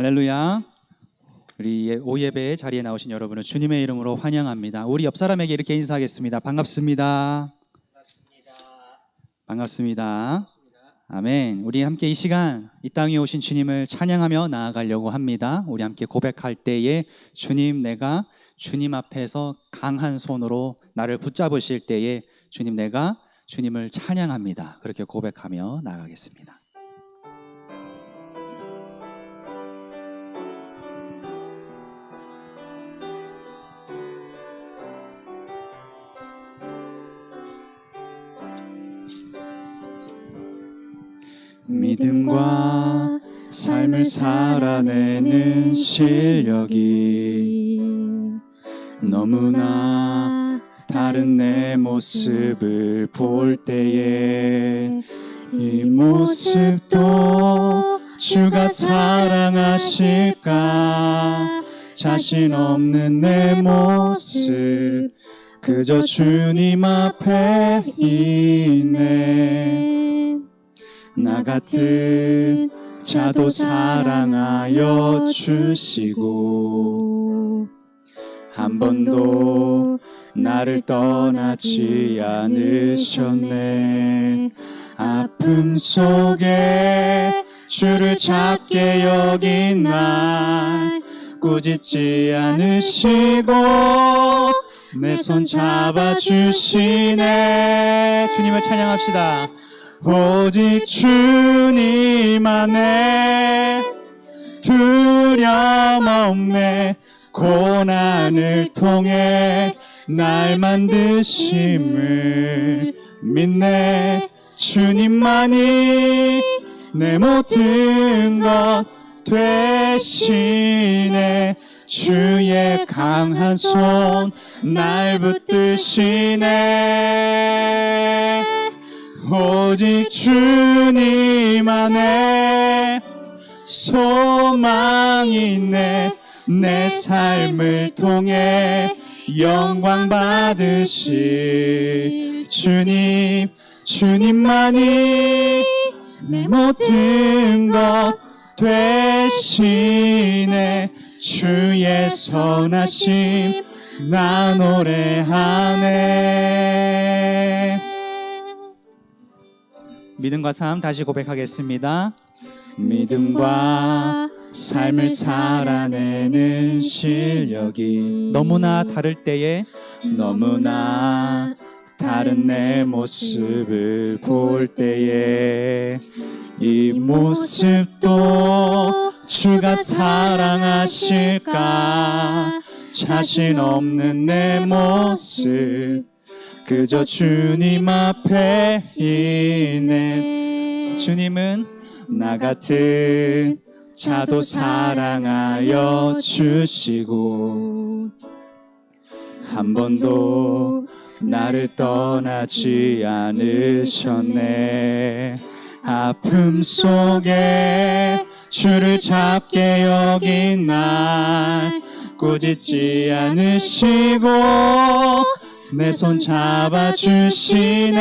할렐루야. 우리 오예배 자리에 나오신 여러분을 주님의 이름으로 환영합니다. 우리 옆 사람에게 이렇게 인사하겠습니다. 반갑습니다. 반갑습니다. 아멘. 우리 함께 이 시간 이 땅에 오신 주님을 찬양하며 나아가려고 합니다. 우리 함께 고백할 때에 주님, 내가 주님 앞에서 강한 손으로 나를 붙잡으실 때에 주님, 내가 주님을 찬양합니다. 그렇게 고백하며 나아가겠습니다. 믿음과 삶을 살아내는 실력이 너무나 다른 내 모습을 볼 때에 이 모습도 주가 사랑하실까? 자신 없는 내 모습 그저 주님 앞에 있네. 나 같은 자도 사랑하여 주시고 한 번도 나를 떠나지 않으셨네. 아픔 속에 주를 작게 여긴 날 꾸짖지 않으시고 내 손 잡아주시네. 주님을 찬양합시다. 오직 주님 안에 두려움 없네. 고난을 통해 날 만드심을 믿네. 주님만이 내 모든 것 되시네. 주의 강한 손 날 붙드시네. 오직 주님 안에 소망이 있네. 내 삶을 통해 영광 받으실 주님, 주님만이 내 모든 것 되시네. 주의 선하심 나 노래하네. 믿음과 삶 다시 고백하겠습니다. 믿음과 삶을 살아내는 실력이 너무나 다를 때에 너무나 다른 내 모습을 볼 때에 이 모습도 주가 사랑하실까? 자신 없는 내 모습 그저 주님 앞에 있네. 주님은 나 같은 자도 사랑하여 주시고 한 번도 나를 떠나지 않으셨네. 아픔 속에 주를 작게 여긴 날 꾸짖지 않으시고 내 손 잡아주시네.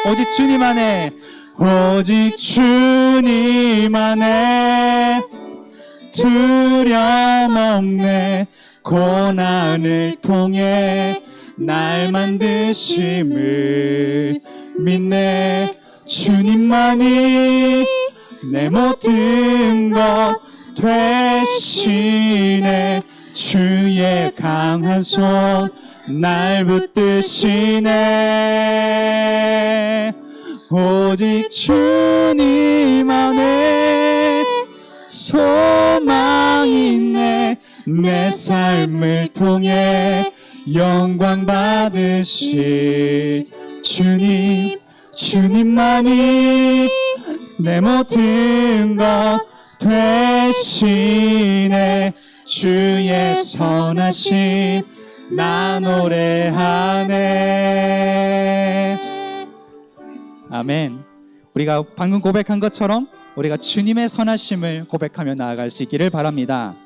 오직 주님 안에 오직 주님 안에 두려움 없네. 고난을 통해 날 만드심을 믿네. 주님만이 내 모든 것 되시네. 주의 강한 손 날 붙드시네. 오직 주님 안에 소망이 있네. 내 삶을 통해 영광 받으실 주님, 주님만이 내 모든 것 되시네. 주의 선하심 나 노래하네. 아멘. 우리가 방금 고백한 것처럼 우리가 주님의 선하심을 고백하며 나아갈 수 있기를 바랍니다.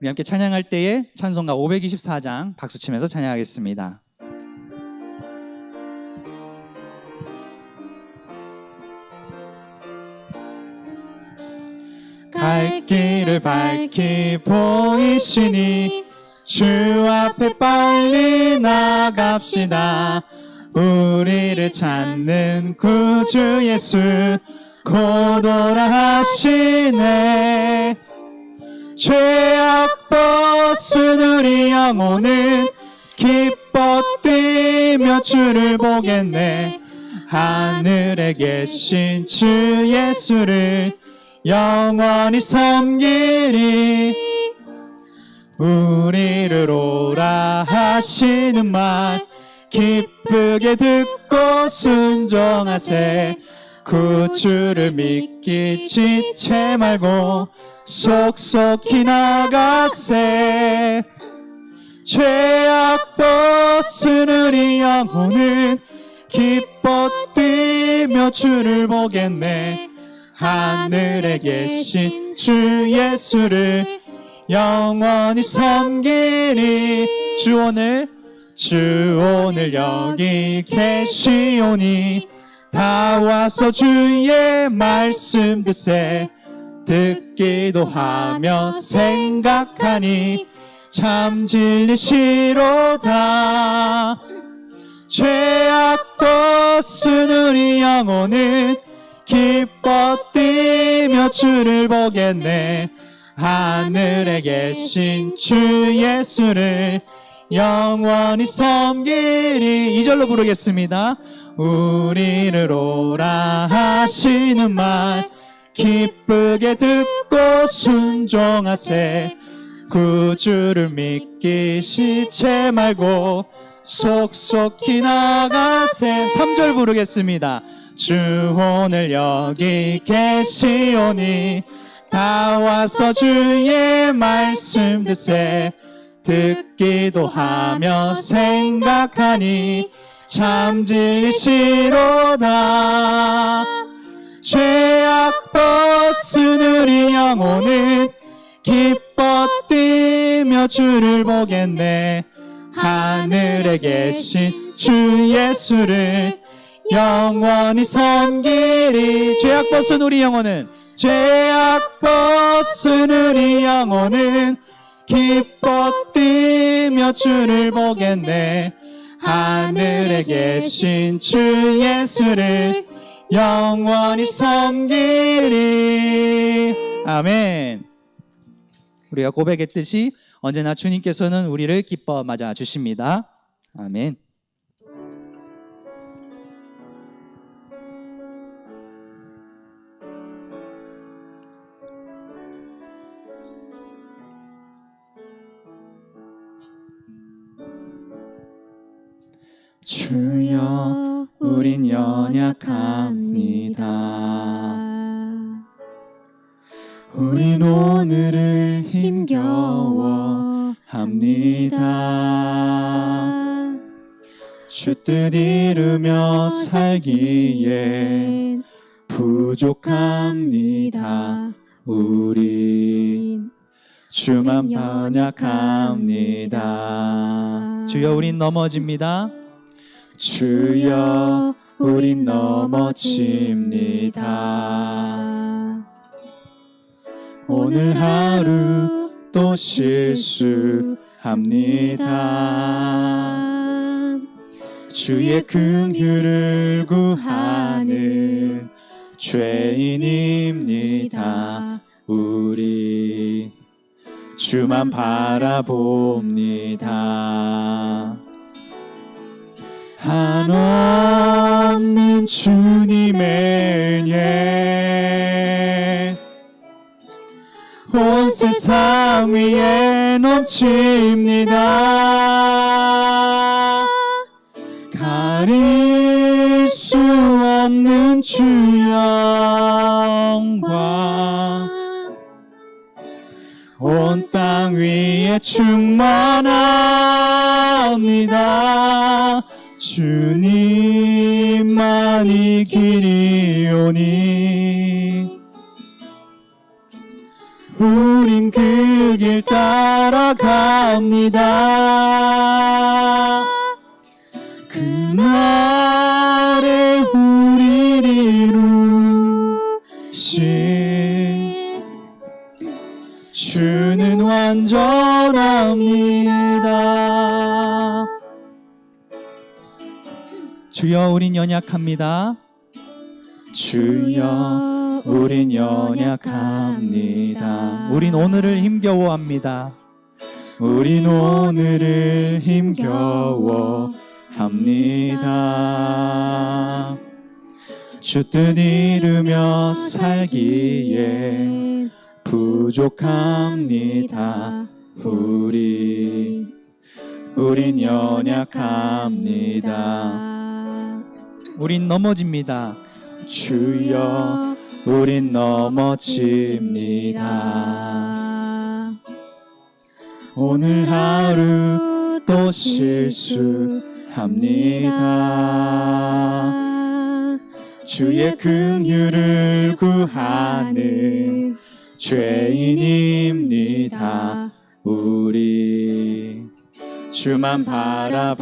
우리 함께 찬양할 때에 찬송가 524장 박수치면서 찬양하겠습니다. 길을 밝히 보이시니 주 앞에 빨리 나갑시다. 우리를 찾는 구주 예수 곧 오라 하시네. 죄악 벗은 우리 영혼은 기뻐 뛰며 주를 보겠네. 하늘에 계신 주 예수를 영원히 섬기리. 우리를 오라 하시는 말 기쁘게 듣고 순종하세. 구주를 믿기 지체 말고 속속히 나가세. 죄악 벗은 우리 영혼은 기뻐 뛰며 주를 보겠네. 하늘에 계신 주 예수를 영원히 섬기리. 주 오늘 여기 계시오니 다 와서 주의 말씀 듣세. 듣기도 하며 생각하니 참 진리시로다. 죄악 벗은 우리 영혼은 기뻐 뛰며 주를 보겠네. 하늘에 계신 주 예수를 영원히 섬기리. 2절로 부르겠습니다. 우리를 오라 하시는 말 기쁘게 듣고 순종하세. 구주를 믿기 지체 말고 속속히 나가세. 3절 부르겠습니다. 주 오늘 여기 계시오니 다 와서 주의 말씀 듣세. 듣기도 하며 생각하니 참 진리시로다. 죄악 벗은 우리 영혼은 기뻐 뛰며 주를 보겠네. 하늘에 계신 주 예수를 영원히 섬기리. 죄악 벗은 우리 영혼은 우리 영혼은 기뻐 뛰며 주를 보겠네. 하늘에 계신 주 예수를 영원히 섬기리. 아멘. 우리가 고백했듯이 언제나 주님께서는 우리를 기뻐 맞아 주십니다. 아멘. 주여 우린 연약합니다. 우린 오늘을 힘겨워합니다. 주 뜻 이루며 살기에 부족합니다. 우린 주만 연약합니다. 주여 우린 넘어집니다. 주여 우린 넘어집니다. 오늘 하루 또 실수합니다. 주의 긍휼을 구하는 죄인입니다. 우리 주만 바라봅니다. 한없는 주님의 은혜 온 세상 위에 넘칩니다. 가릴 수 없는 주 영광 온 땅 위에 충만합니다. 주님만이 길이오니 우린 그 길 따라갑니다. 그날에 우리를 이루신 완전합니다. 주여 우린 연약합니다. 주여 우린 연약합니다. 우린 오늘을 힘겨워합니다. 우린 오늘을 힘겨워합니다. 주 뜻 이루며 살기에 부족합니다. 우린 연약합니다. 우린 넘어집니다. 주여 우린 넘어집니다. 오늘 하루 또 실수합니다. 주의 긍휼을 구하는 죄인입니다. 우리 주만 바라봅니다.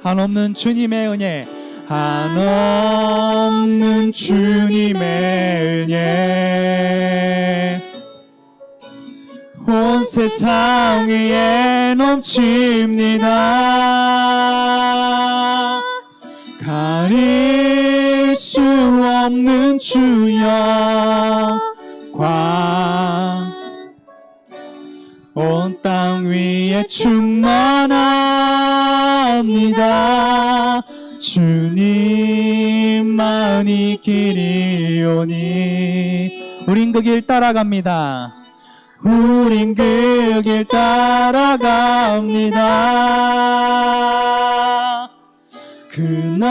한없는 주님의 은혜, 한없는 주님의 은혜, 온 세상 위에 넘칩니다. 가릴 수 없는 주여 광, 온 땅 위에 충만합니다. 주님만이 길이오니. 우린 그 길 따라갑니다. 우린 그 길 따라갑니다. 그날에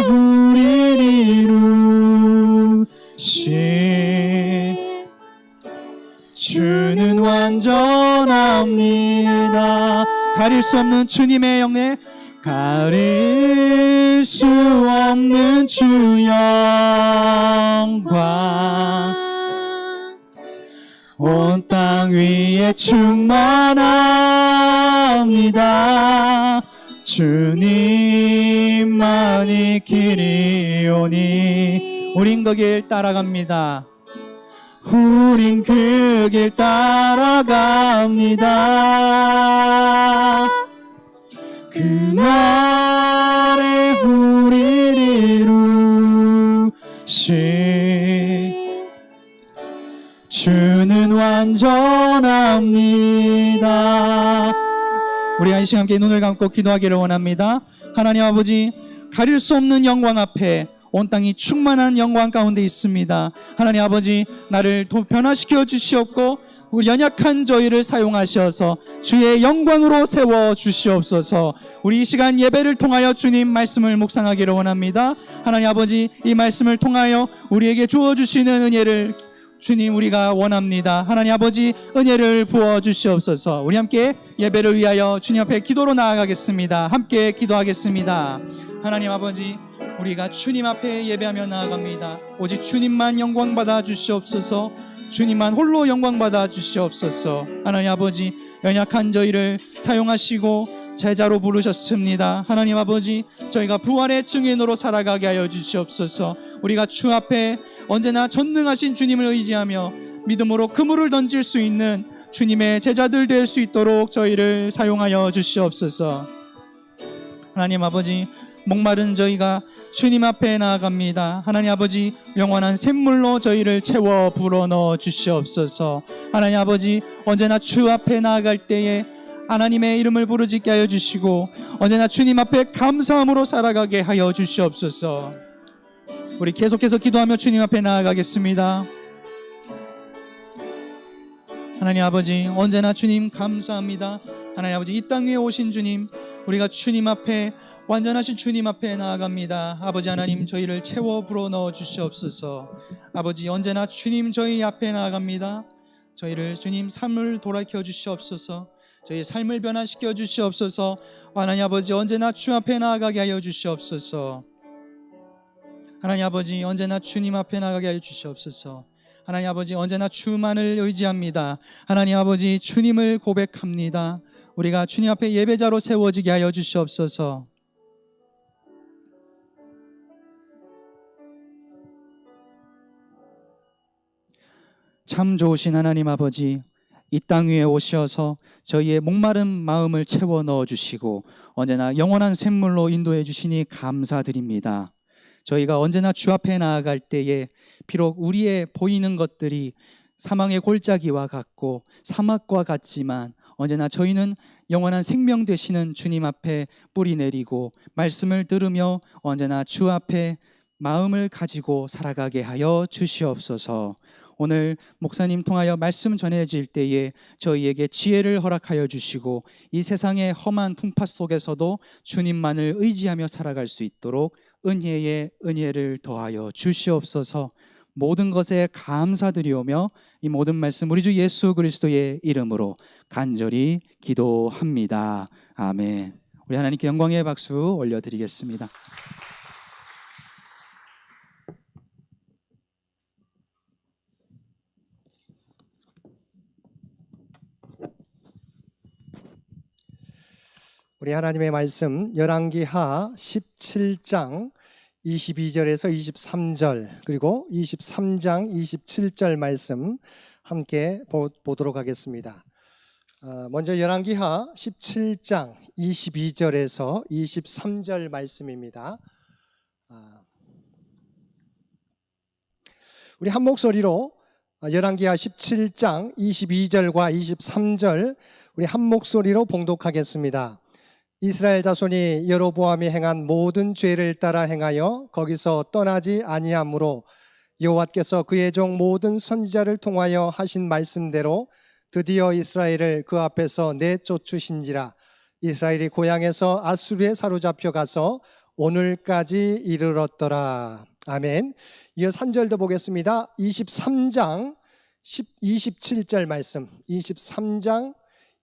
우릴 이루신 주는 완전합니다. 가릴 수 없는 주님의 영광, 가릴 수 없는 주 영광, 온 땅 위에 충만합니다. 주님만이 길이오니. 우린 그 길 따라갑니다. 우린 그 길 따라갑니다. 그날에 우릴 이루신 주는 완전합니다. 우리 한 시간 함께 눈을 감고 기도하기를 원합니다. 하나님 아버지, 가릴 수 없는 영광 앞에 온 땅이 충만한 영광 가운데 있습니다. 하나님 아버지, 나를 변화시켜 주시옵고 우리 연약한 저희를 사용하셔서 주의 영광으로 세워 주시옵소서. 우리 이 시간 예배를 통하여 주님 말씀을 묵상하기를 원합니다. 하나님 아버지, 이 말씀을 통하여 우리에게 주어주시는 은혜를 주님 우리가 원합니다. 하나님 아버지, 은혜를 부어 주시옵소서. 우리 함께 예배를 위하여 주님 앞에 기도로 나아가겠습니다. 함께 기도하겠습니다. 하나님 아버지, 우리가 주님 앞에 예배하며 나아갑니다. 오직 주님만 영광 받아 주시옵소서. 주님만 홀로 영광 받아 주시옵소서. 하나님 아버지, 연약한 저희를 사용하시고 제자로 부르셨습니다. 하나님 아버지, 저희가 부활의 증인으로 살아가게 하여 주시옵소서. 우리가 주 앞에 언제나 전능하신 주님을 의지하며 믿음으로 그물을 던질 수 있는 주님의 제자들 될 수 있도록 저희를 사용하여 주시옵소서. 하나님 아버지, 목마른 저희가 주님 앞에 나아갑니다. 하나님 아버지, 영원한 샘물로 저희를 채워 불어넣어 주시옵소서. 하나님 아버지, 언제나 주 앞에 나아갈 때에 하나님의 이름을 부르짖게 하여 주시고 언제나 주님 앞에 감사함으로 살아가게 하여 주시옵소서. 우리 계속해서 기도하며 주님 앞에 나아가겠습니다. 하나님 아버지, 언제나 주님 감사합니다. 하나님 아버지, 이 땅 위에 오신 주님, 우리가 주님 앞에 완전하신 주님 앞에 나아갑니다. 아버지 하나님, 저희를 채워 불어넣어 주시옵소서. 아버지, 언제나 주님 저희 앞에 나아갑니다. 저희를 주님 삶을 돌이켜 주시옵소서. 저희 삶을 변화시켜 주시옵소서. 하나님 아버지, 언제나 주 앞에 나아가게 하여 주시옵소서. 하나님 아버지, 언제나 주님 앞에 나아가게 하여 주시옵소서. 하나님 아버지, 언제나 주만을 의지합니다. 하나님 아버지, 주님을 고백합니다. 우리가 주님 앞에 예배자로 세워지게 하여 주시옵소서. 참 좋으신 하나님 아버지, 이 땅 위에 오셔서 저희의 목마른 마음을 채워 넣어 주시고 언제나 영원한 샘물로 인도해 주시니 감사드립니다. 저희가 언제나 주 앞에 나아갈 때에 비록 우리의 보이는 것들이 사망의 골짜기와 같고 사막과 같지만 언제나 저희는 영원한 생명 되시는 주님 앞에 뿌리 내리고 말씀을 들으며 언제나 주 앞에 마음을 가지고 살아가게 하여 주시옵소서. 오늘 목사님 통하여 말씀 전해질 때에 저희에게 지혜를 허락하여 주시고 이 세상의 험한 풍파 속에서도 주님만을 의지하며 살아갈 수 있도록 은혜에 은혜를 더하여 주시옵소서. 모든 것에 감사드리오며 이 모든 말씀 우리 주 예수 그리스도의 이름으로 간절히 기도합니다. 아멘. 우리 하나님께 영광의 박수 올려드리겠습니다. 우리 하나님의 말씀 열왕기하 17장 22절에서 23절 그리고 23장 27절 말씀 함께 보도록 하겠습니다. 먼저 열왕기하 17장 22절에서 23절 말씀입니다. 우리 한 목소리로 열왕기하 17장 22절과 23절 우리 한 목소리로 봉독하겠습니다. 이스라엘 자손이 여로보암이 행한 모든 죄를 따라 행하여 거기서 떠나지 아니하므로 여호와께서 그의 종 모든 선지자를 통하여 하신 말씀대로 드디어 이스라엘을 그 앞에서 내쫓으신지라. 이스라엘이 고향에서 아수르에 사로잡혀 가서 오늘까지 이르렀더라. 아멘. 이어 3절도 보겠습니다. 23장 27절 말씀, 23장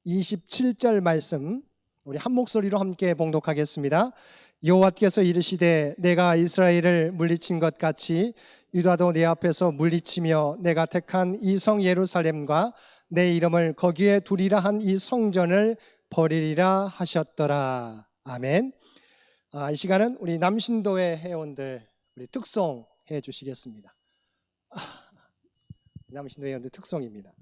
27절 말씀 우리 한 목소리로 함께 봉독하겠습니다. 여호와께서 이르시되 내가 이스라엘을 물리친 것 같이 유다도 내 앞에서 물리치며 내가 택한 이 성 예루살렘과 내 이름을 거기에 두리라 한 이 성전을 버리리라 하셨더라. 아멘. 이 시간은 우리 남신도의 회원들 우리 특송해 주시겠습니다. 남신도 회원들 특송입니다.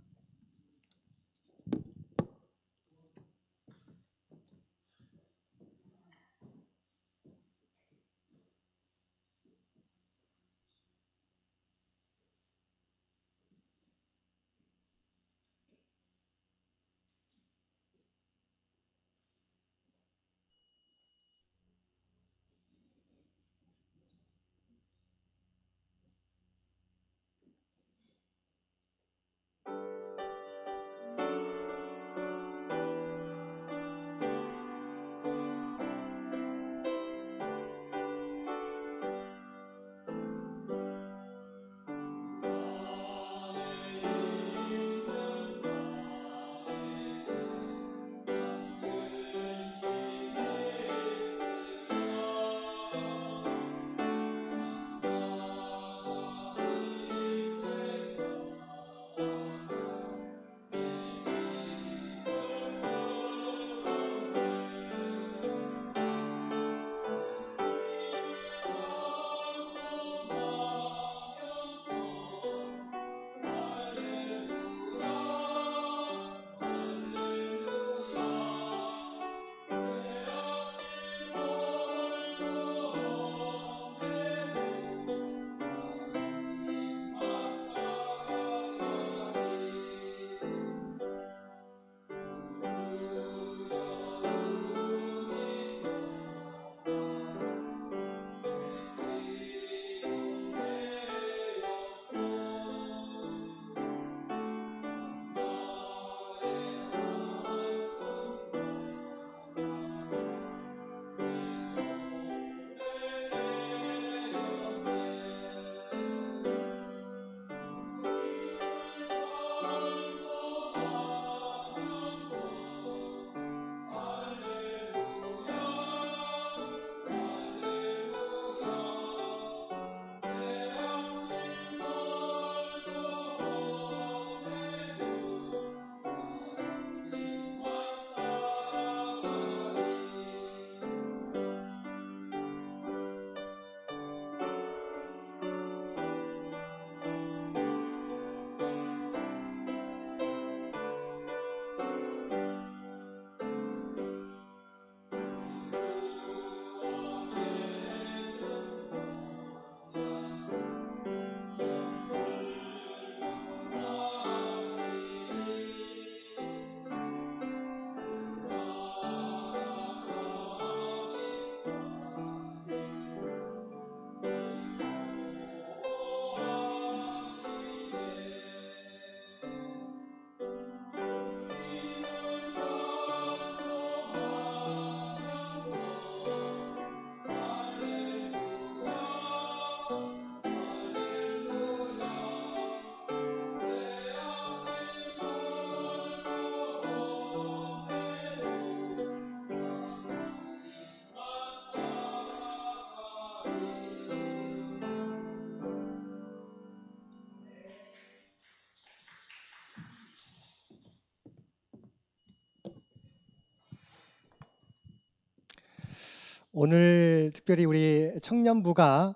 오늘 특별히 우리 청년부가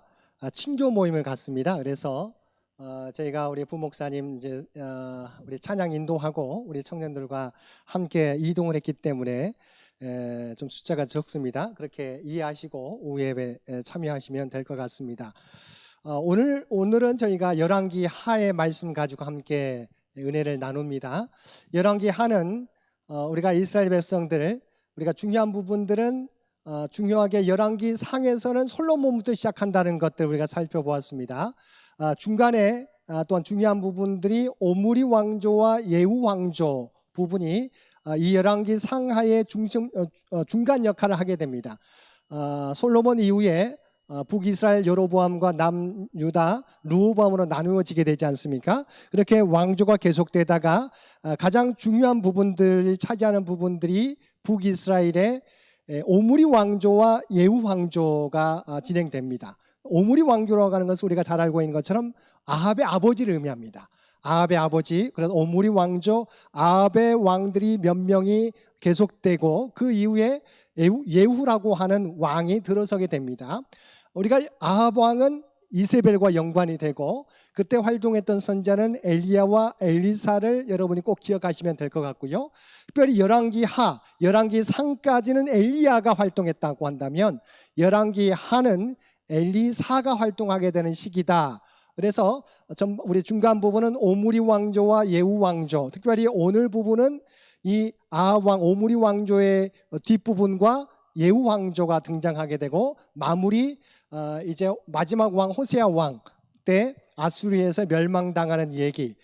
친교 모임을 갖습니다. 그래서 저희가 우리 부목사님 이제 우리 찬양 인도하고 우리 청년들과 함께 이동을 했기 때문에 좀 숫자가 적습니다. 그렇게 이해하시고 오후 예배 참여하시면 될 것 같습니다. 오늘은 저희가 열왕기 하의 말씀 가지고 함께 은혜를 나눕니다. 열왕기 하는 우리가 이스라엘 백성들 우리가 중요한 부분들은 중요하게 열왕기 상에서는 솔로몬부터 시작한다는 것들 우리가 살펴보았습니다. 중간에 또한 중요한 부분들이 오므리 왕조와 예후 왕조 부분이 이 열왕기 상하의 중간 역할을 하게 됩니다. 솔로몬 이후에 북이스라엘 여로보암과 남유다 르호보암으로 나누어지게 되지 않습니까? 그렇게 왕조가 계속되다가 가장 중요한 부분들이 차지하는 부분들이 북이스라엘의 오므리 왕조와 예후 왕조가 진행됩니다. 오므리 왕조라고 하는 것은 우리가 잘 알고 있는 것처럼 아합의 아버지를 의미합니다. 아합의 아버지, 그래서 오므리 왕조, 아합의 왕들이 몇 명이 계속되고 그 이후에 예후라고 하는 왕이 들어서게 됩니다. 우리가 아합 왕은 이세벨과 연관이 되고 그때 활동했던 선자는 엘리야와 엘리사를 여러분이 꼭 기억하시면 될 것 같고요. 특별히 열왕기 하, 열왕기 상까지는 엘리야가 활동했다고 한다면 열왕기 하는 엘리사가 활동하게 되는 시기다. 그래서 우리 중간 부분은 오므리 왕조와 예후 왕조, 특별히 오늘 부분은 이 아합 왕 오므리 왕조의 뒷부분과 예후 왕조가 등장하게 되고 마무리 이제 마지막 왕 호세아 왕 때 아수리에서 멸망당하는 얘기.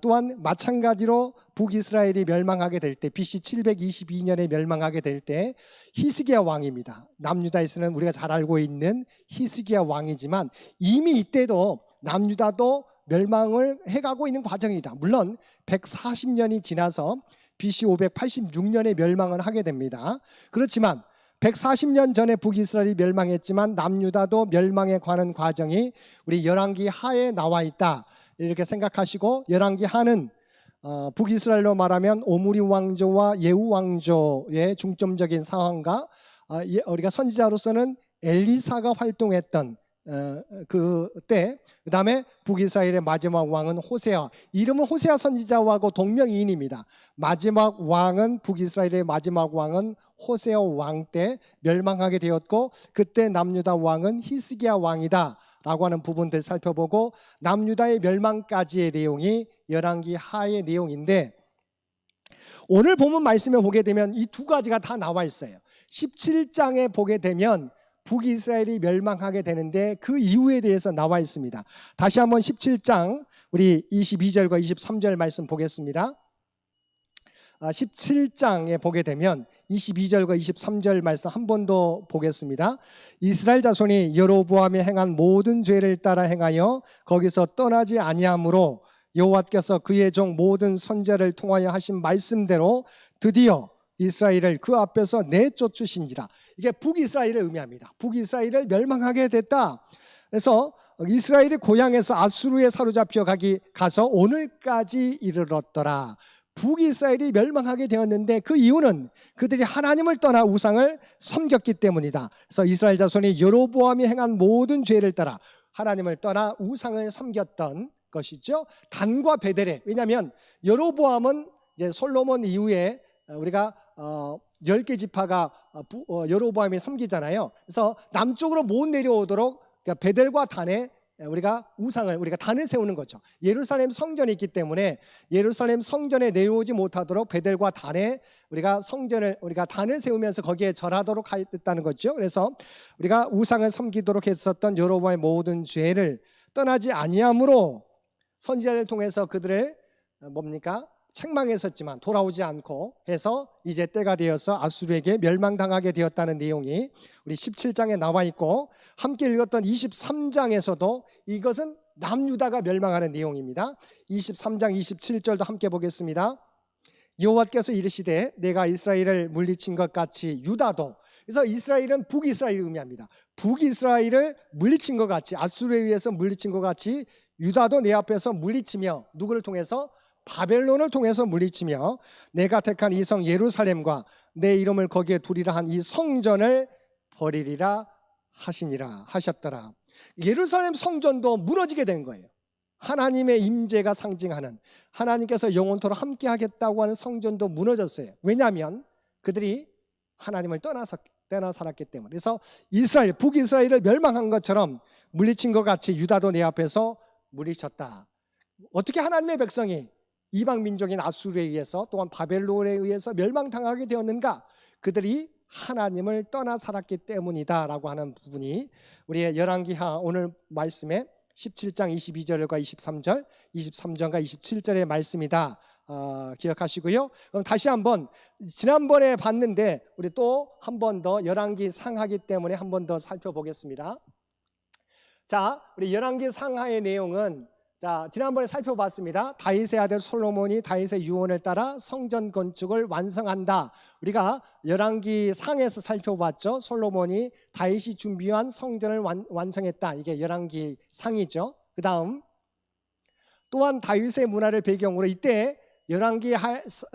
또한 마찬가지로 북이스라엘이 멸망하게 될 때 BC 722년에 멸망하게 될 때 히스기야 왕입니다. 남유다에서는 우리가 잘 알고 있는 히스기야 왕이지만 이미 이때도 남유다도 멸망을 해가고 있는 과정이다. 물론 140년이 지나서 BC 586년에 멸망을 하게 됩니다. 그렇지만 140년 전에 북이스라엘이 멸망했지만 남유다도 멸망에 관한 과정이 우리 열왕기 하에 나와 있다. 이렇게 생각하시고 열왕기 하는 북이스라엘로 말하면 오므리 왕조와 예후 왕조의 중점적인 상황과 우리가 선지자로서는 엘리사가 활동했던 그때 그다음에 북이스라엘의 마지막 왕은 호세아. 이름은 호세아 선지자하고 동명이인입니다. 마지막 왕은 북이스라엘의 마지막 왕은 호세아 왕 때 멸망하게 되었고 그때 남유다 왕은 히스기야 왕이다 라고 하는 부분들 살펴보고 남유다의 멸망까지의 내용이 열왕기 하의 내용인데 오늘 본문 말씀에 보게 되면 이 두 가지가 다 나와 있어요. 17장에 보게 되면 북이스라엘이 멸망하게 되는데 그 이유에 대해서 나와 있습니다. 다시 한번 17장 우리 22절과 23절 말씀 보겠습니다. 17장에 보게 되면 22절과 23절 말씀 한 번 더 보겠습니다. 이스라엘 자손이 여로보암이 행한 모든 죄를 따라 행하여 거기서 떠나지 아니하므로 여호와께서 그의 종 모든 선지자를 통하여 하신 말씀대로 드디어 이스라엘을 그 앞에서 내쫓으신지라. 이게 북이스라엘을 의미합니다. 북이스라엘을 멸망하게 됐다. 그래서 이스라엘이 고향에서 아수르에 사로잡혀 가서 오늘까지 이르렀더라. 북이스라엘이 멸망하게 되었는데 그 이유는 그들이 하나님을 떠나 우상을 섬겼기 때문이다. 그래서 이스라엘 자손이 여로보암이 행한 모든 죄를 따라 하나님을 떠나 우상을 섬겼던 것이죠. 단과 베델에. 왜냐하면 여로보암은 이제 솔로몬 이후에 우리가 10개 지파가 여로보암이 섬기잖아요. 그래서 남쪽으로 못 내려오도록 베델과 단에 우리가 단을 세우는 거죠. 예루살렘 성전이 있기 때문에 예루살렘 성전에 내려오지 못하도록 베델과 단에 우리가 단을 세우면서 거기에 절하도록 했다는 거죠. 그래서 우리가 우상을 섬기도록 했었던 여로보암의 모든 죄를 떠나지 아니함으로 선지자를 통해서 그들을 책망했었지만 돌아오지 않고 해서 이제 때가 되어서 아수르에게 멸망당하게 되었다는 내용이 우리 17장에 나와 있고 함께 읽었던 23장에서도 이것은 남유다가 멸망하는 내용입니다. 23장 27절도 함께 보겠습니다. 여호와께서 이르시되 내가 이스라엘을 물리친 것 같이 유다도. 그래서 이스라엘은 북이스라엘을 의미합니다. 북이스라엘을 물리친 것 같이 아수르에 의해서 물리친 것 같이 유다도 내 앞에서 물리치며 누구를 통해서? 바벨론을 통해서 물리치며 내가 택한 이 성 예루살렘과 내 이름을 거기에 두리라 한 이 성전을 버리리라 하셨더라. 예루살렘 성전도 무너지게 된 거예요. 하나님의 임재가 상징하는, 하나님께서 영원토록 함께 하겠다고 하는 성전도 무너졌어요. 왜냐하면 그들이 하나님을 떠나 살았기 때문에. 그래서 이스라엘, 북이스라엘을 멸망한 것처럼 물리친 것 같이 유다도 내 앞에서 물리쳤다. 어떻게 하나님의 백성이 이방 민족인 아수르에 의해서, 또한 바벨론에 의해서 멸망당하게 되었는가? 그들이 하나님을 떠나 살았기 때문이다라고 하는 부분이 우리의 열왕기하 오늘 말씀에 17장 22절과 23절, 23절과 27절의 말씀이다. 기억하시고요. 그럼 다시 한번, 지난번에 봤는데 우리 또 한 번 더 열왕기 상하기 때문에 한 번 더 살펴보겠습니다. 자, 우리 열왕기 상하의 내용은, 자, 지난번에 살펴봤습니다. 다윗의 아들 솔로몬이 다윗의 유언을 따라 성전 건축을 완성한다. 우리가 열왕기 상에서 살펴봤죠. 솔로몬이 다윗이 준비한 성전을 완성했다. 이게 열왕기 상이죠. 그 다음 또한 다윗의 문화를 배경으로 이때 열왕기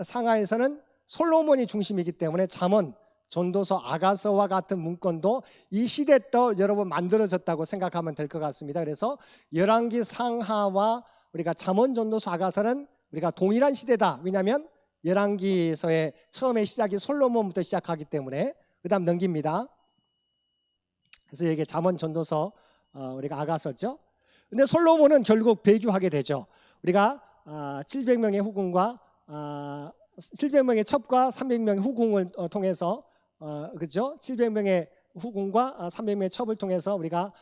상하에서는 솔로몬이 중심이기 때문에 잠언, 전도서, 아가서와 같은 문건도 이 시대 때 여러분 만들어졌다고 생각하면 될 것 같습니다. 그래서 열왕기 상하와 우리가 잠언, 전도서, 아가서는 우리가 동일한 시대다. 왜냐하면 열왕기서의 처음에 시작이 솔로몬부터 시작하기 때문에. 그 다음 넘깁니다. 그래서 이게 잠언, 전도서, 우리가 아가서죠. 근데 솔로몬은 결국 배교하게 되죠. 우리가 700명의 후궁과 700명의 첩과 300명의 후궁을 통해서 그죠? 700명의 후궁과 300명의 첩을 통해서 우리가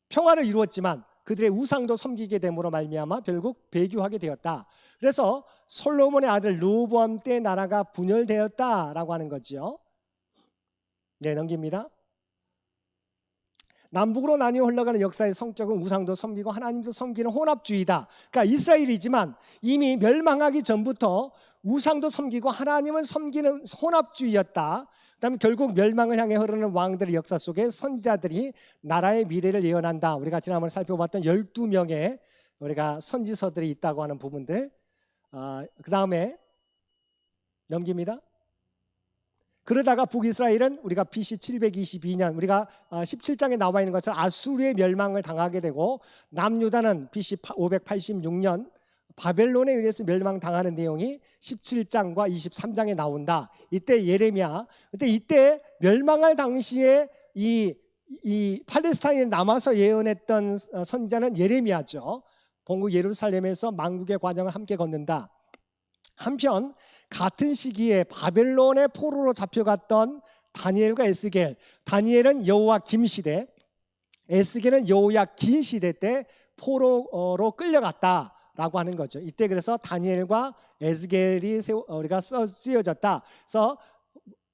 평화를 이루었지만 그들의 우상도 섬기게 됨으로 말미암아 결국 배교하게 되었다. 그래서 솔로몬의 아들 르호보암 때 나라가 분열되었다라고 하는 거죠. 네, 넘깁니다. 남북으로 나뉘어 흘러가는 역사의 성격은 우상도 섬기고 하나님도 섬기는 혼합주의다. 그러니까 이스라엘이지만 이미 멸망하기 전부터 우상도 섬기고 하나님을 섬기는 혼합주의였다. 그다음에 결국 멸망을 향해 흐르는 왕들의 역사 속에 선지자들이 나라의 미래를 예언한다. 우리가 지난번에 살펴봤던 12명의 우리가 선지서들이 있다고 하는 부분들. 그 다음에 넘깁니다. 그러다가 북이스라엘은 우리가 BC 722년 우리가 17장에 나와 있는 것처럼 아수르의 멸망을 당하게 되고, 남유다는 BC 586년 바벨론에 의해서 멸망당하는 내용이 17장과 23장에 나온다. 이때 예레미야, 이때 멸망할 당시에 이 팔레스타인에 남아서 예언했던 선지자는 예레미야죠. 본국 예루살렘에서 만국의 과정을 함께 걷는다. 한편 같은 시기에 바벨론의 포로로 잡혀갔던 다니엘과 에스겔, 다니엘은 여호야김 시대, 에스겔은 여호야긴 시대 때 포로로 끌려갔다라고 하는 거죠. 이때 그래서 다니엘과 에스겔이 우리가 쓰여졌다. 그래서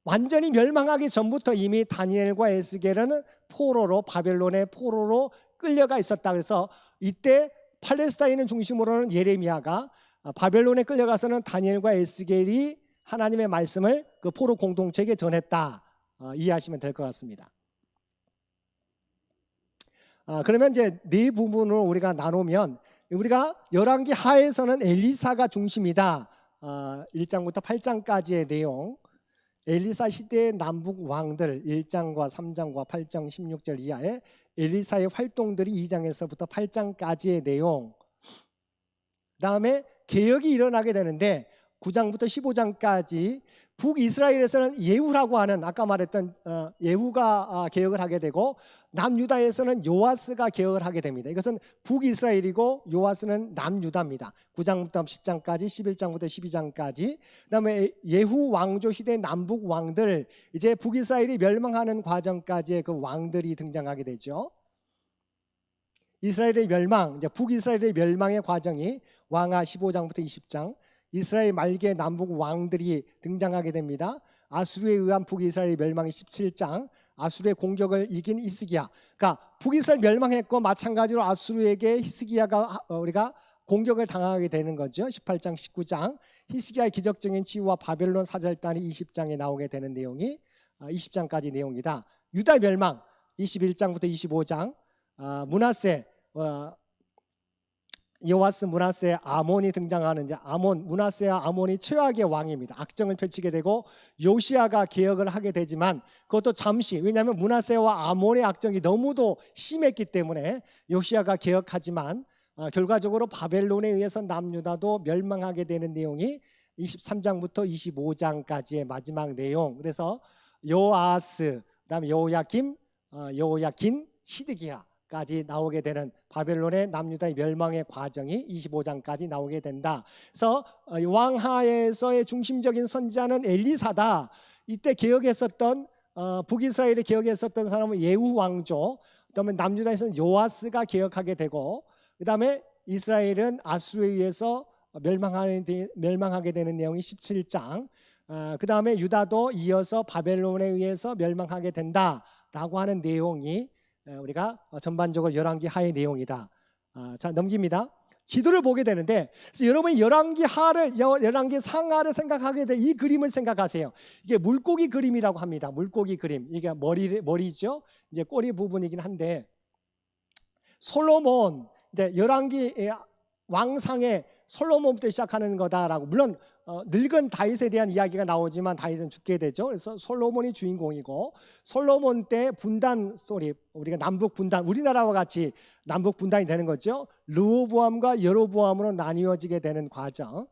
완전히 멸망하기 전부터 이미 다니엘과 에스겔은 포로로, 바벨론의 포로로 끌려가 있었다. 그래서 이때 팔레스타인을 중심으로는 예레미야가, 바벨론에 끌려가서는 다니엘과 에스겔이 하나님의 말씀을 그 포로 공동체에게 전했다. 이해하시면 될 것 같습니다. 그러면 이제 네 부분으로 우리가 나누면, 우리가 열왕기 하에서는 엘리사가 중심이다. 1장부터 8장까지의 내용, 엘리사 시대의 남북 왕들 1장과 3장과 8장 16절 이하에 엘리사의 활동들이 2장에서부터 8장까지의 내용. 그다음에 개혁이 일어나게 되는데 9장부터 15장까지 북이스라엘에서는 예후라고 하는, 아까 말했던 예후가 개혁을 하게 되고, 남유다에서는 요아스가 개혁을 하게 됩니다. 이것은 북이스라엘이고 요아스는 남유다입니다. 9장부터 10장까지, 11장부터 12장까지. 그다음에 예후 왕조 시대 남북 왕들, 이제 북이스라엘이 멸망하는 과정까지의 그 왕들이 등장하게 되죠. 이스라엘의 멸망, 이제 북이스라엘의 멸망의 과정이 왕하 15장부터 20장, 이스라엘 말기의 남북 왕들이 등장하게 됩니다. 아수르에 의한 북이스라엘의 멸망이 17장, 아수르의 공격을 이긴 히스기야. 그러니까 북이스라엘 멸망했고 마찬가지로 아수르에게 히스기야가 우리가 공격을 당하게 되는 거죠. 18장, 19장, 히스기야의 기적적인 치유와 바벨론 사절단이 20장에 나오게 되는 내용이 20장까지 내용이다. 유다 멸망 21장부터 25장, 므낫세 요아스, 므낫세, 아몬이 등장하는 이제 므낫세와 아몬이 최악의 왕입니다. 악정을 펼치게 되고 요시아가 개혁을 하게 되지만 그것도 잠시, 왜냐하면 므낫세와 아몬의 악정이 너무도 심했기 때문에 요시아가 개혁하지만 결과적으로 바벨론에 의해서 남유다도 멸망하게 되는 내용이 23장부터 25장까지의 마지막 내용. 그래서 요아스, 그다음에 요야김, 요야긴, 시드기야까지 나오게 되는 바벨론의 남유다의 멸망의 과정이 25장까지 나오게 된다. 그래서 왕하에서의 중심적인 선지자는 엘리사다. 이때 개혁했었던 북이스라엘에 개혁했었던 사람은 예후 왕조, 그다음에 남유다에서는 요아스가 개혁하게 되고, 그다음에 이스라엘은 아수르에 의해서 멸망하게 되는 내용이 17장. 그다음에 유다도 이어서 바벨론에 의해서 멸망하게 된다라고 하는 내용이 우리가 전반적으로 열왕기 하의 내용이다. 자, 넘깁니다. 지도를 보게 되는데, 그래서 여러분이 열왕기 상하를 생각하게 돼 이 그림을 생각하세요. 이게 물고기 그림이라고 합니다. 물고기 그림. 이게 머리죠. 이제 꼬리 부분이긴 한데, 솔로몬, 이제 열왕기 왕상의 솔로몬부터 시작하는 거다라고. 물론 늙은 다윗에 대한 이야기가 나오지만 다윗은 죽게 되죠. 그래서 솔로몬이 주인공이고, 솔로몬 때 분단 스토리, 우리가 남북 분단, 우리나라와 같이 남북 분단이 되는 거죠. 르호보암과 여로보암으로 나뉘어지게 되는 과정.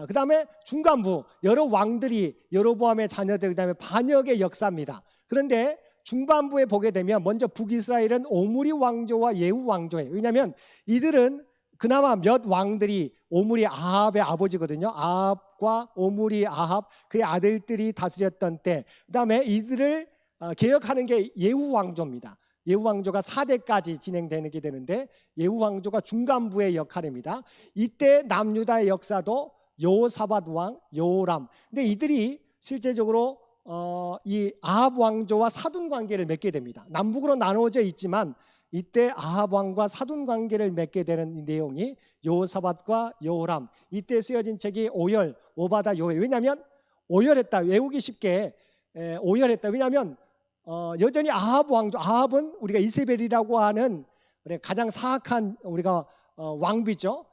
그 다음에 중간부, 여러 왕들이 여로보암의 자녀들, 그 다음에 반역의 역사입니다. 그런데 중반부에 보게 되면 먼저 북이스라엘은 오므리 왕조와 예후 왕조예요. 왜냐하면 이들은 그나마 몇 왕들이, 오므리 아합의 아버지거든요. 아합과 오므리 아합, 그의 아들들이 다스렸던 때, 그 다음에 이들을 개혁하는 게 예후 왕조입니다. 예후 왕조가 4대까지 진행되게 되는데, 예후 왕조가 중간부의 역할입니다. 이때 남유다의 역사도 여호사밧 왕, 여호람. 근데 이들이 실제적으로 이 아합 왕조와 사돈 관계를 맺게 됩니다. 남북으로 나누어져 있지만 이때 아합 왕과 사돈 관계를 맺게 되는 이 내용이 여호사밧과 여호람. 이때 쓰여진 책이 오열, 오바다, 요엘. 왜냐하면 오열했다, 외우기 쉽게 오열했다. 왜냐하면 여전히 아합 왕조, 아합은 우리가 이세벨이라고 하는 가장 사악한 우리가 왕비죠.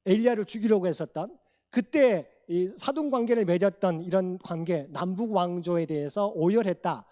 엘리야를 죽이려고 했었던, 그때 이 사돈 관계를 맺었던 이런 관계, 남북 왕조에 대해서 오열했다.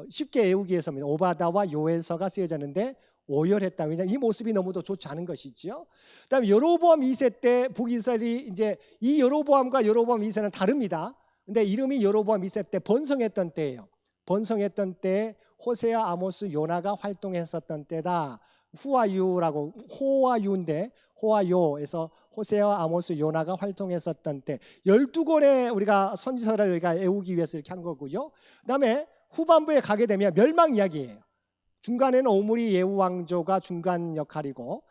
쉽게 외우기 위해서입니다. 오바다와 요엘서가 쓰여졌는데 오열했다. 왜냐하면 이 모습이 너무도 좋지 않은 것이죠. 그다음에 여로보암 2세 때 북이스라엘이, 이제 이 여로보암과 여로보암 2세는 다릅니다. 근데 이름이 여로보암 2세 때 번성했던 때예요. 번성했던 때 호세아, 아모스, 요나가 활동했었던 때다. 후아유라고, 호아유인데 호아요에서 호세아와 아모스, 요나가 활동했었던 때, 12권의 우리가 선지서를 우리가 외우기 위해서 이렇게 한 거고요. 그다음에 후반부에 가게 되면 멸망 이야기예요. 중간에는 오므리 예후 왕조가 중간 역할이고,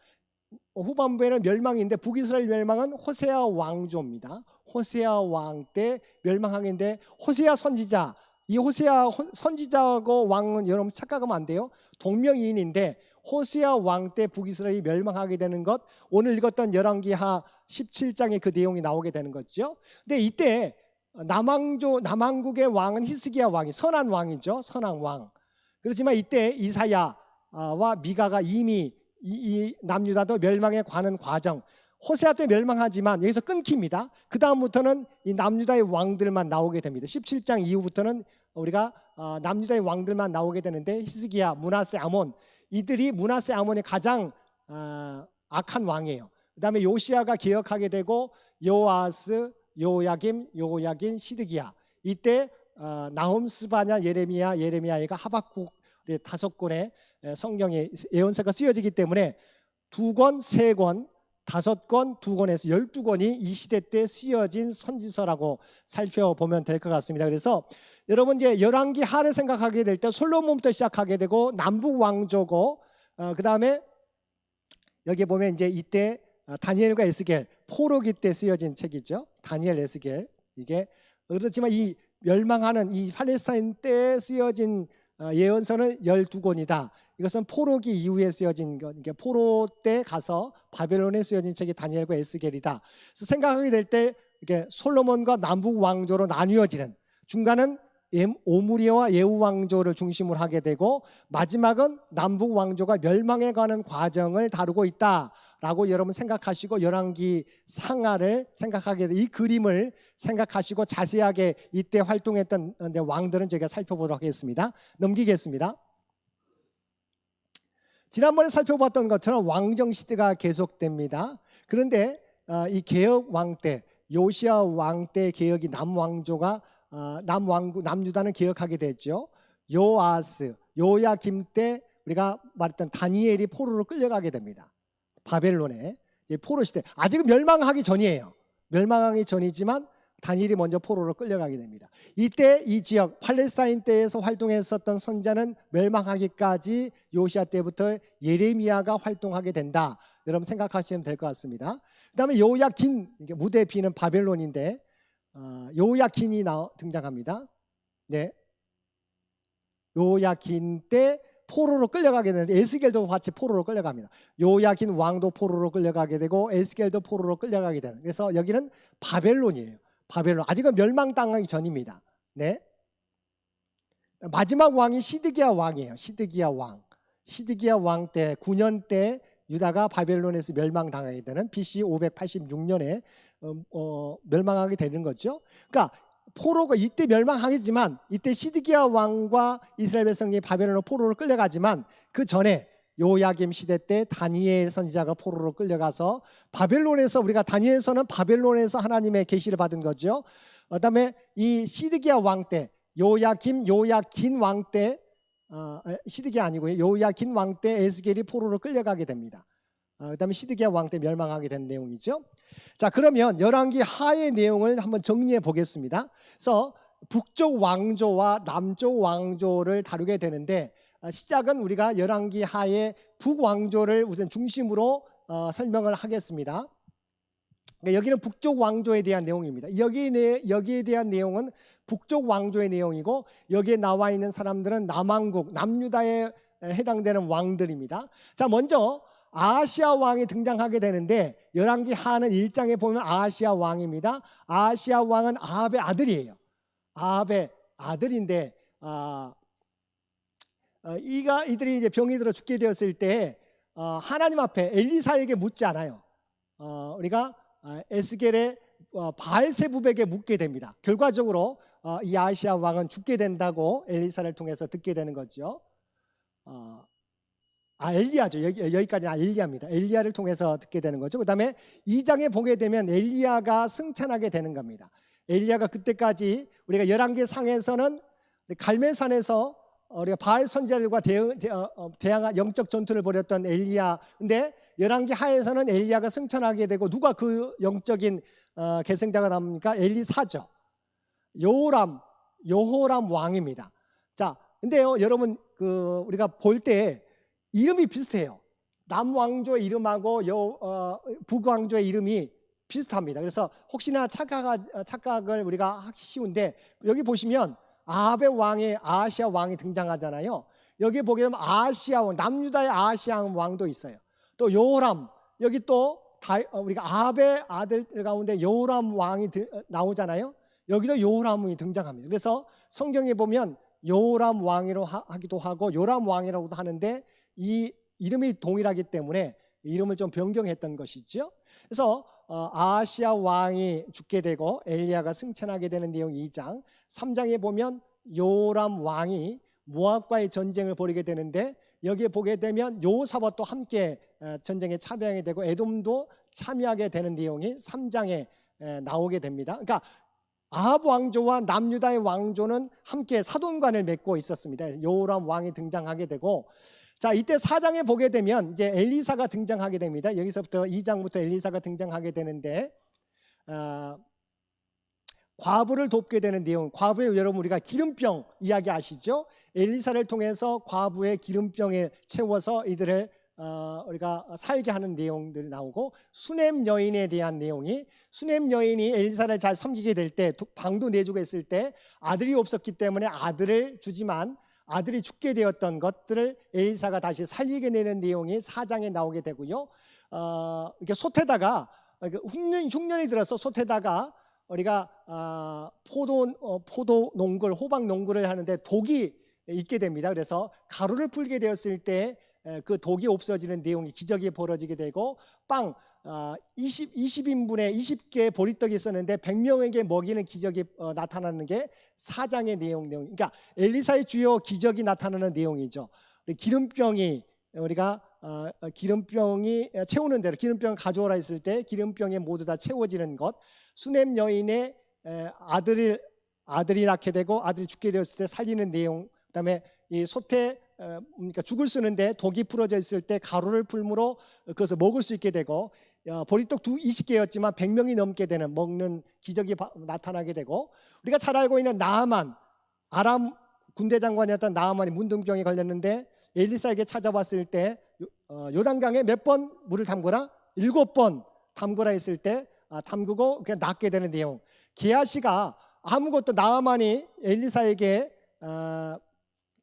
후반부에는 멸망인데, 북이스라엘 멸망은 호세아 왕조입니다. 호세아 왕 때 멸망하는데, 호세아 선지자, 이 호세아 선지자하고 왕은 여러분 착각하면 안 돼요. 동명이인인데 호세아 왕 때 북이스라엘이 멸망하게 되는 것, 오늘 읽었던 열왕기하 17장에 그 내용이 나오게 되는 거죠. 근데 이때 남왕국의 왕은 히스기야 왕이, 선한 왕이죠. 선한 왕. 그렇지만 이때 이사야와 미가가 이미 이 남유다도 멸망에 관한 과정, 호세아 때 멸망하지만 여기서 끊깁니다. 그 다음부터는 이 남유다의 왕들만 나오게 됩니다. 17장 이후부터는 우리가 남유다의 왕들만 나오게 되는데, 히스기야, 므낫세, 아몬, 이들이 므낫세, 아몬이 가장 악한 왕이에요. 그 다음에 요시아가 개혁하게 되고, 요아스, 요야김, 요야긴, 시드기야. 이때 나훔, 스바냐, 예레미야가 하박국 5권의 성경의 예언서가 쓰여지기 때문에 2권, 3권, 5권, 2권에서 12권이 이 시대 때 쓰여진 선지서라고 살펴보면 될 것 같습니다. 그래서 여러분 이제 열왕기 하를 생각하게 될 때 솔로몬부터 시작하게 되고, 남북 왕조고, 그 다음에 여기 보면 이제 이때 다니엘과 에스겔, 포로기 때 쓰여진 책이죠. 다니엘, 에스겔. 이게 그렇지만 이 멸망하는 이 팔레스타인 때 쓰여진 예언서는 12권이다. 이것은 포로기 이후에 쓰여진 것, 이게 포로 때 가서 바벨론에 쓰여진 책이 다니엘과 에스겔이다. 그래서 생각하게 될 때 이게 솔로몬과 남북 왕조로 나뉘어지는, 중간은 오므리와 예후 왕조를 중심으로 하게 되고, 마지막은 남북 왕조가 멸망해 가는 과정을 다루고 있다. 라고 여러분 생각하시고 열왕기 상하를 생각하게 돼. 이 그림을 생각하시고 자세하게 이때 활동했던 왕들은 저희가 살펴보도록 하겠습니다. 넘기겠습니다. 지난번에 살펴봤던 것처럼 왕정 시대가 계속됩니다. 그런데 이 개혁 왕 때, 요시야 왕 때 개혁이 남왕조가 남유다는 개혁하게 됐죠. 요아스, 요야김 때 우리가 말했던 다니엘이 포로로 끌려가게 됩니다. 바벨론에 포로 시대. 아직은 멸망하기 전이에요. 멸망하기 전이지만 다니엘이 먼저 포로로 끌려가게 됩니다. 이때 이 지역 팔레스타인 때에서 활동했었던 선자는 멸망하기까지 요시야 때부터 예레미야가 활동하게 된다. 여러분 생각하시면 될 것 같습니다. 그다음에 요야긴, 무대 비는 바벨론인데 요야긴이 등장합니다. 네, 요야긴 때 포로로 끌려가게 되는데 에스겔도 같이 포로로 끌려갑니다. 요야긴 왕도 포로로 끌려가게 되고 에스겔도 포로로 끌려가게 되는. 그래서 여기는 바벨론이에요. 바벨론. 아직은 멸망당하기 전입니다. 네. 마지막 왕이 시드기야 왕이에요. 시드기야 왕. 시드기야 왕 때 9년 때 유다가 바벨론에서 멸망당하게 되는 BC 586년에 멸망하게 되는 거죠. 그러니까 포로가 이때 멸망하겠지만 이때 시드기야 왕과 이스라엘 백성이 바벨론으로 포로로 끌려가지만 그 전에 요야김 시대 때 다니엘 선지자가 포로로 끌려가서 바벨론에서 우리가 다니엘서는 바벨론에서 하나님의 계시를 받은 거죠. 그다음에 이 시드기야 왕 때 요야긴 왕 때 시드기야 아니고요. 요야긴 왕 때 에스겔이 포로로 끌려가게 됩니다. 그다음에 시드기야 왕 때 멸망하게 된 내용이죠. 자, 그러면 열왕기 하의 내용을 한번 정리해 보겠습니다. 그래서 북쪽 왕조와 남쪽 왕조를 다루게 되는데 시작은 우리가 열왕기 하의 북왕조를 우선 중심으로 설명을 하겠습니다. 여기는 북쪽 왕조에 대한 내용입니다. 여기에 대한 내용은 북쪽 왕조의 내용이고 여기에 나와 있는 사람들은 남왕국, 남유다에 해당되는 왕들입니다. 자, 먼저 아하시야 왕이 등장하게 되는데 열왕기 하는 1장에 보면 아하시야 왕입니다. 아하시야 왕은 아합의 아들이에요. 아합의 아들인데 이들이 이제 병이 들어 죽게 되었을 때 하나님 앞에 엘리사에게 묻지 않아요. 우리가 에스겔의 바알세붑에게 묻게 됩니다. 결과적으로 이 아하시야 왕은 죽게 된다고 엘리사를 통해서 듣게 되는 거죠. 엘리야죠. 여기까지는 엘리야입니다. 엘리야를 통해서 듣게 되는 거죠. 그 다음에 2장에 보게 되면 엘리야가 승천하게 되는 겁니다. 엘리야가 그때까지 우리가 열왕기 상에서는 갈멜산에서 우리가 바알 선지자들과 대항한 영적 전투를 벌였던 엘리야. 근데 열왕기 하에서는 엘리야가 승천하게 되고 누가 그 영적인 계승자가 나옵니까? 엘리사죠. 여호람 왕입니다. 자, 근데요, 여러분 우리가 볼 때 이름이 비슷해요. 남왕조의 이름하고 북왕조의 이름이 비슷합니다. 그래서 혹시나 착각을 우리가 하기 쉬운데 여기 보시면 아합의 왕의 아하시야 왕이 등장하잖아요. 여기 보게 되면 아하시야 왕, 남유다의 아하시야 왕도 있어요. 또 여호람, 여기 또 우리가 아합의 아들 가운데 여호람 왕이 나오잖아요. 여기도 여호람이 등장합니다. 그래서 성경에 보면 여호람 왕이라고 하기도 하고 요람 왕이라고도 하는데 이 이름이 동일하기 때문에 이름을 좀 변경했던 것이죠. 그래서 아하시야 왕이 죽게 되고 엘리야가 승천하게 되는 내용 2장, 3장에 보면 요람 왕이 모압과의 전쟁을 벌이게 되는데 여기에 보게 되면 여호사밧도 함께 전쟁에 참여하게 되고 에돔도 참여하게 되는 내용이 3장에 나오게 됩니다. 그러니까 아합 왕조와 남유다의 왕조는 함께 사돈관을 맺고 있었습니다. 요람 왕이 등장하게 되고, 자, 이때 4장에 보게 되면 이제 엘리사가 등장하게 됩니다. 여기서부터 2장부터 엘리사가 등장하게 되는데 과부를 돕게 되는 내용. 과부의 여러분 우리가 기름병 이야기 아시죠? 엘리사를 통해서 과부의 기름병에 채워서 이들을 우리가 살게 하는 내용들이 나오고, 수넴 여인에 대한 내용이, 수넴 여인이 엘리사를 잘 섬기게 될 때 방도 내주고 있을 때 아들이 없었기 때문에 아들을 주지만 아들이 죽게 되었던 것들을 엘리사가 다시 살리게 되는 내용이 4장에 나오게 되고요. 이렇게 솥에다가 흉년이 들어서 솥에다가 우리가 포도 농굴, 호박 농굴을 하는데 독이 있게 됩니다. 그래서 가루를 풀게 되었을 때 그 독이 없어지는 내용이 기적이 벌어지게 되고 20인분에 20개의 보리떡이 있었는데 100명에게 먹이는 기적이 나타나는 게 4장의 내용. 그러니까 엘리사의 주요 기적이 나타나는 내용이죠. 기름병이 우리가 기름병이 채우는 대로 기름병 가져오라 했을 때 기름병에 모두 다 채워지는 것, 수넴 여인의 아들이 낳게 되고 아들이 죽게 되었을 때 살리는 내용, 그다음에 이 소태 그러니까 죽을 쓰는데 독이 풀어져 있을 때 가루를 풀므로 그것을 먹을 수 있게 되고 보리떡 20개였지만 100명이 넘게 되는 먹는 기적이 나타나게 되고, 우리가 잘 알고 있는 나아만, 아람 군대 장관이었던 나아만이 문둥병에 걸렸는데 엘리사에게 찾아왔을 때 요단강에 몇 번 물을 담그라? 7번 담그라 했을 때 담그고 그냥 낫게 되는 내용. 게하시가 아무것도 나아만이 엘리사에게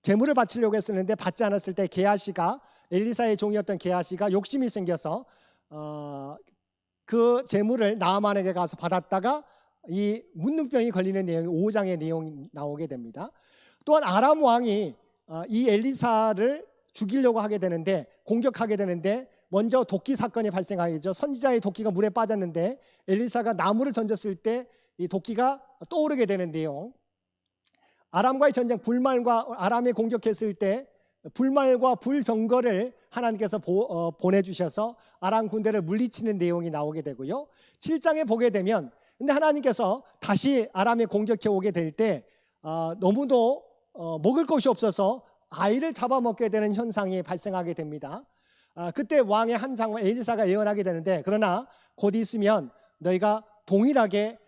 제물을 바치려고 했었는데 받지 않았을 때 게하시가, 엘리사의 종이었던 게하시가 욕심이 생겨서 그 제물을 나아만에게 가서 받았다가 이 문둥병이 걸리는 내용이 5장의 내용이 나오게 됩니다. 또한 아람 왕이 이 엘리사를 죽이려고 하게 되는데, 공격하게 되는데 먼저 도끼 사건이 발생하겠죠. 선지자의 도끼가 물에 빠졌는데 엘리사가 나무를 던졌을 때 이 도끼가 떠오르게 되는 내용. 아람과의 전쟁, 불말과 아람이 공격했을 때 불말과 불병거를 하나님께서 보내주셔서 아람 군대를 물리치는 내용이 나오게 되고요. 7장에 보게 되면 근데 하나님께서 다시 아람이 공격해 오게 될 때 너무도 먹을 것이 없어서 아이를 잡아먹게 되는 현상이 발생하게 됩니다. 그때 왕의 한 장관 엘리사가 예언하게 되는데, 그러나 곧 있으면 너희가 동일하게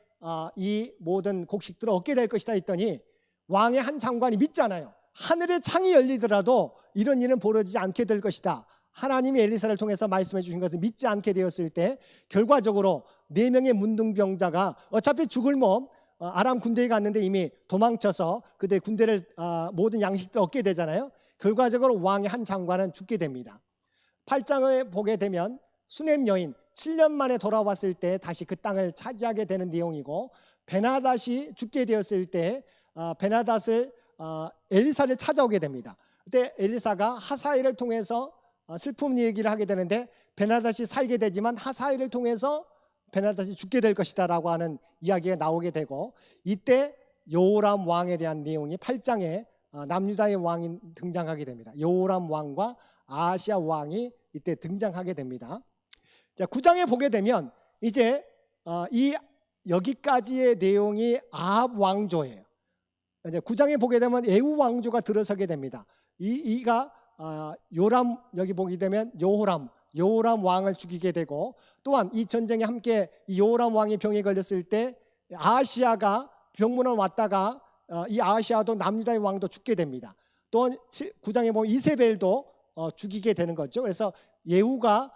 이 모든 곡식들을 얻게 될 것이다 했더니 왕의 한 장관이 믿잖아요. 하늘의 창이 열리더라도 이런 일은 벌어지지 않게 될 것이다. 하나님이 엘리사를 통해서 말씀해 주신 것을 믿지 않게 되었을 때 결과적으로 4명의 문둥병자가 어차피 죽을 몸 아람 군대에 갔는데 이미 도망쳐서 그들 군대를 모든 양식들을 얻게 되잖아요. 결과적으로 왕의 한 장관은 죽게 됩니다. 8장을 보게 되면 수넴 여인 7년 만에 돌아왔을 때 다시 그 땅을 차지하게 되는 내용이고, 베나닷이 죽게 되었을 때 베나닷을 엘리사를 찾아오게 됩니다. 그때 엘리사가 하사엘을 통해서 슬픈 얘기를 하게 되는데 베나닷이 살게 되지만 하사엘을 통해서 베나닷이 죽게 될 것이다 라고 하는 이야기가 나오게 되고, 이때 여호람 왕에 대한 내용이 8장에 남유다의 왕이 등장하게 됩니다. 여호람 왕과 아하시아 왕이 이때 등장하게 됩니다. 자, 9장에 보게 되면 이제 여기까지의 내용이 아합 왕조예요. 이제 9장에 보게 되면 에후 왕조가 들어서게 됩니다. 이가 요람, 여기 보게 되면 여호람 왕을 죽이게 되고, 또한 이 전쟁에 함께 이 여호람 왕이 병에 걸렸을 때 아하시아가 병문안 왔다가 이 아하시아도 남유다의 왕도 죽게 됩니다. 또한 9장에 보면 이세벨도 죽이게 되는 거죠. 그래서 예후가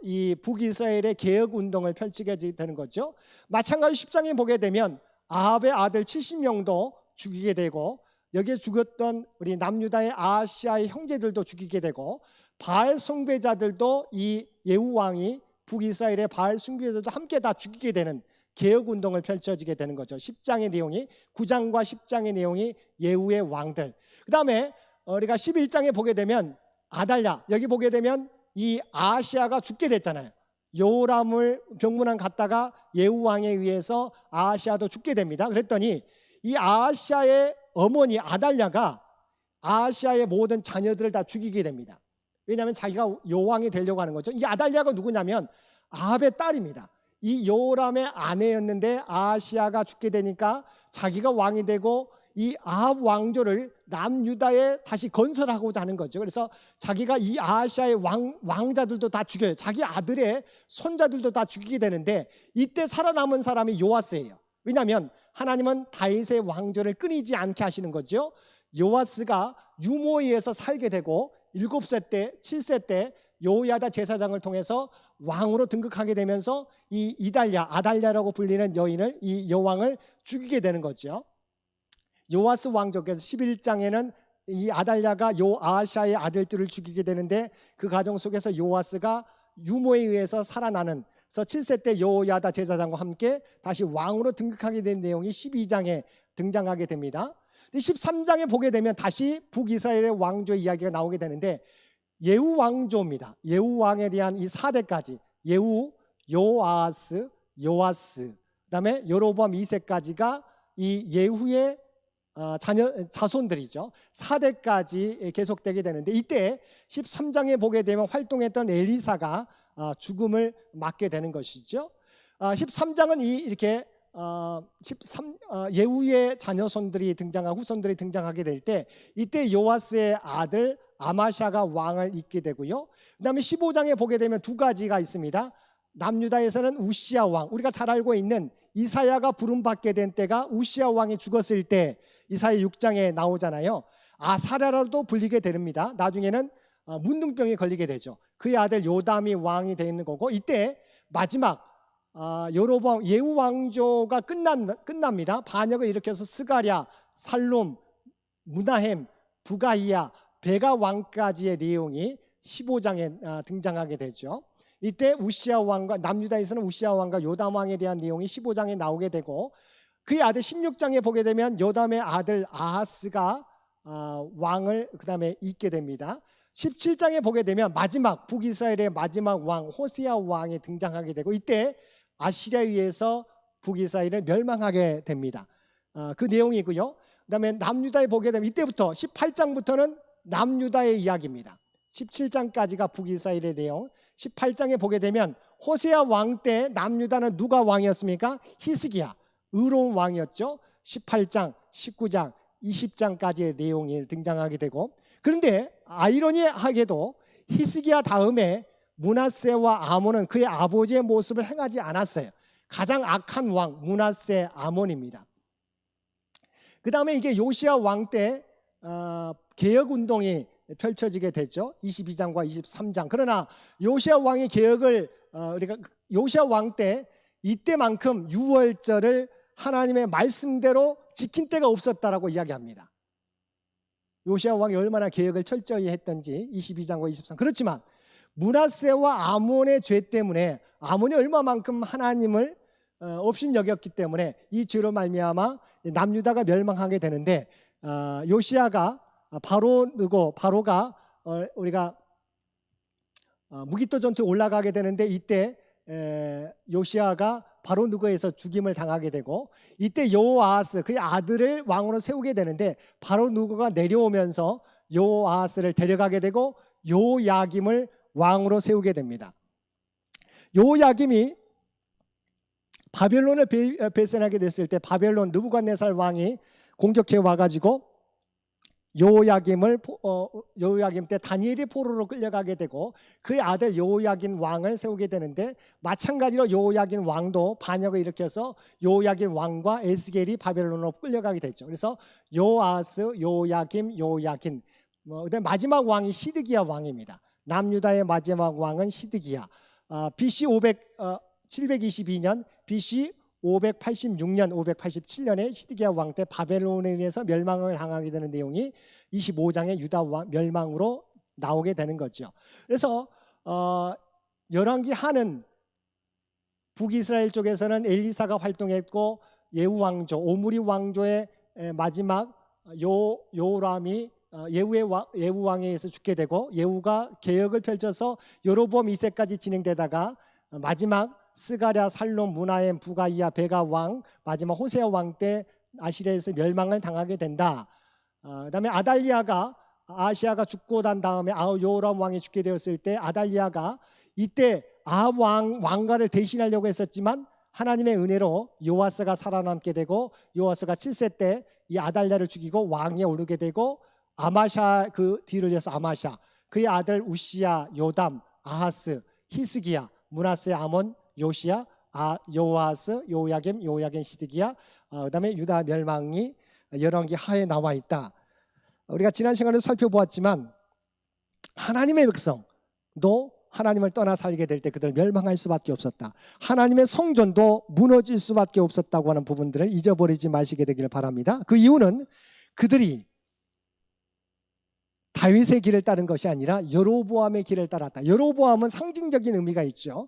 이 북이스라엘의 개혁 운동을 펼치게 되는 거죠. 마찬가지로 10장에 보게 되면 아합의 아들 70명도 죽이게 되고, 여기에 죽었던 우리 남유다의 아하시아의 형제들도 죽이게 되고, 바알 숭배자들도 이 예후 왕이 북이스라엘의 바알 숭배자들도 함께 다 죽이게 되는 개혁 운동을 펼쳐지게 되는 거죠. 10장의 내용이, 9장과 10장의 내용이 예후의 왕들. 그 다음에 우리가 11장에 보게 되면 아달랴, 여기 보게 되면 이 아하시아가 죽게 됐잖아요. 여호람을 병문안 갔다가 예후 왕에 의해서 아하시아도 죽게 됩니다. 그랬더니 이 아하시아의 어머니 아달랴가 아하시아의 모든 자녀들을 다 죽이게 됩니다. 왜냐하면 자기가 여왕이 되려고 하는 거죠. 이 아달랴가 누구냐면 아합의 딸입니다. 이 여호람의 아내였는데 아하시아가 죽게 되니까 자기가 왕이 되고 이 아합 왕조를 남유다에 다시 건설하고자 하는 거죠. 그래서 자기가 이 아하시아의 왕자들도 다 죽여요. 자기 아들의 손자들도 다 죽이게 되는데, 이때 살아남은 사람이 요아스예요. 왜냐하면 하나님은 다윗의 왕조를 끊이지 않게 하시는 거죠. 요아스가 유모에 의해서 살게 되고 7세 때 7세 때 여호야다 제사장을 통해서 왕으로 등극하게 되면서 이 아달랴라고 불리는 여인을, 이 여왕을 죽이게 되는 거죠. 요아스 왕조께서 11장에는 이 아달랴가 아하시아의 아들들을 죽이게 되는데, 그 과정 속에서 요아스가 유모에 의해서 살아나는, 그래서 7세 때 여호야다 제사장과 함께 다시 왕으로 등극하게 된 내용이 12장에 등장하게 됩니다. 13장에 보게 되면 다시 북이스라엘의 왕조 이야기가 나오게 되는데, 예후 왕조입니다. 예후 왕에 대한 이 4대까지 예후, 요아스, 요아스, 그다음에 여로보암 2세까지가 이 예후의 자손들이죠. 4대까지 계속되게 되는데 이때 13장에 보게 되면 활동했던 엘리사가 죽음을 맞게 되는 것이죠. 13장은 이렇게 예후의 자녀손들이 등장하고 후손들이 등장하게 될 때 이때 요아스의 아들 아마샤가 왕을 잇게 되고요. 그다음에 15장에 보게 되면 두 가지가 있습니다. 남유다에서는 우시야 왕, 우리가 잘 알고 있는 이사야가 부름받게 된 때가 우시야 왕이 죽었을 때 이사야 6장에 나오잖아요. 아사랴라도 불리게 됩니다. 나중에는 문둥병에 걸리게 되죠. 그의 아들 요담이 왕이 되는 거고 이때 마지막 여로보암 예후 왕조가 끝납니다. 반역을 일으켜서 스가랴, 살룸, 무나헴, 부가이야, 베가 왕까지의 내용이 15장에 등장하게 되죠. 이때 우시야 왕과 남유다에서는 우시야 왕과 요담 왕에 대한 내용이 15장에 나오게 되고 그의 아들 16장에 보게 되면 요담의 아들 아하스가 왕을 그다음에 잇게 됩니다. 17장에 보게 되면 마지막 북이스라엘의 마지막 왕 호세아 왕이 등장하게 되고 이때 아시리아에 의해서 북이스라엘은 멸망하게 됩니다. 그 내용이고요. 그다음에 남유다에 보게 되면 이때부터 18장부터는 남유다의 이야기입니다. 17장까지가 북이스라엘의 내용. 18장에 보게 되면 호세아 왕 때 남유다는 누가 왕이었습니까? 히스기야, 의로운 왕이었죠. 18장, 19장, 20장까지의 내용이 등장하게 되고 그런데 아이러니하게도 히스기야 다음에 므낫세와 아몬은 그의 아버지의 모습을 행하지 않았어요. 가장 악한 왕 므낫세 아몬입니다. 그 다음에 이게 요시야 왕 때 개혁운동이 펼쳐지게 됐죠. 22장과 23장. 그러나 요시야 왕의 개혁을 우리가 요시야 왕 때 이때만큼 유월절을 하나님의 말씀대로 지킨 때가 없었다라고 이야기합니다. 요시야 왕이 얼마나 개혁을 철저히 했던지 22장과 23장. 그렇지만 므낫세와 아몬의 죄 때문에 아몬이 얼마만큼 하나님을 업신여겼기 때문에 이 죄로 말미암아 남유다가 멸망하게 되는데 요시야가 바로가 우리가 무기토 전투에 올라가게 되는데 이때 요시야가 바로 누거에서 죽임을 당하게 되고 이때 여호아하스 그의 아들을 왕으로 세우게 되는데 바로 누구가 내려오면서 여호아하스를 데려가게 되고 요야김을 왕으로 세우게 됩니다. 요야김이 바벨론을 배신하게 됐을 때 바벨론 느부갓네살 왕이 공격해 와가지고 여호야김 때 다니엘이 포로로 끌려가게 되고 그의 아들 여호야긴 왕을 세우게 되는데 마찬가지로 여호야긴 왕도 반역을 일으켜서 여호야긴 왕과 에스겔이 바벨론으로 끌려가게 됐죠. 그래서 요아스, 여호야김, 여호야긴. 그다음 마지막 왕이 시드기야 왕입니다. 남유다의 마지막 왕은 시드기야. BC 722년, BC 586년, 587년에 시드기야 왕 때 바벨론에 의해서 멸망을 당하게 되는 내용이 25장의 유다 왕 멸망으로 나오게 되는 거죠. 그래서 열왕기 하는 북이스라엘 쪽에서는 엘리사가 활동했고 예후 왕조, 오므리 왕조의 마지막 요람이 예후 왕에 의해서 죽게 되고 예후가 개혁을 펼쳐서 여로보암 2세까지 진행되다가 마지막 스가랴, 살롬, 무나헴, 부가이야, 베가 왕, 마지막 호세아 왕 때 아시리아에서 멸망을 당하게 된다. 그다음에 아시아가 죽고 난 다음에 요람 왕이 죽게 되었을 때 아달리아가 이때 왕가를 대신하려고 했었지만 하나님의 은혜로 요아스가 살아남게 되고 요아스가 7세 때 이 아달리아를 죽이고 왕위에 오르게 되고 아마샤 그 뒤를 이어서 아마샤 그의 아들 우시야, 요담, 아하스, 히스기야, 므낫세, 아몬, 요시야, 요아스, 요야김, 시드기야, 그다음에 유다 멸망이 열왕기 하에 나와 있다. 우리가 지난 시간에 살펴보았지만 하나님의 백성도 하나님을 떠나 살게 될 때 그들 멸망할 수밖에 없었다. 하나님의 성전도 무너질 수밖에 없었다고 하는 부분들을 잊어버리지 마시게 되기를 바랍니다. 그 이유는 그들이 다윗의 길을 따른 것이 아니라 여로보암의 길을 따랐다. 여로보암은 상징적인 의미가 있죠.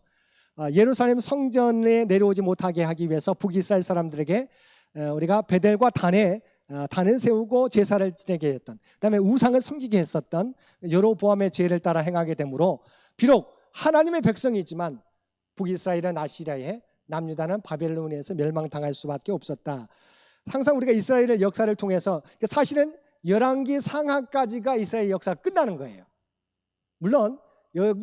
예루살렘 성전에 내려오지 못하게 하기 위해서 북이스라엘 사람들에게 우리가 베델과 단에 단을 세우고 제사를 지내게 했던, 그다음에 우상을 섬기게 했었던 여로보암의 죄를 따라 행하게 되므로 비록 하나님의 백성이지만 북이스라엘은 아시리아에, 남유다는 바벨론에서 멸망당할 수밖에 없었다. 항상 우리가 이스라엘의 역사를 통해서 사실은 열왕기 상하까지가 이스라엘 역사가 끝나는 거예요. 물론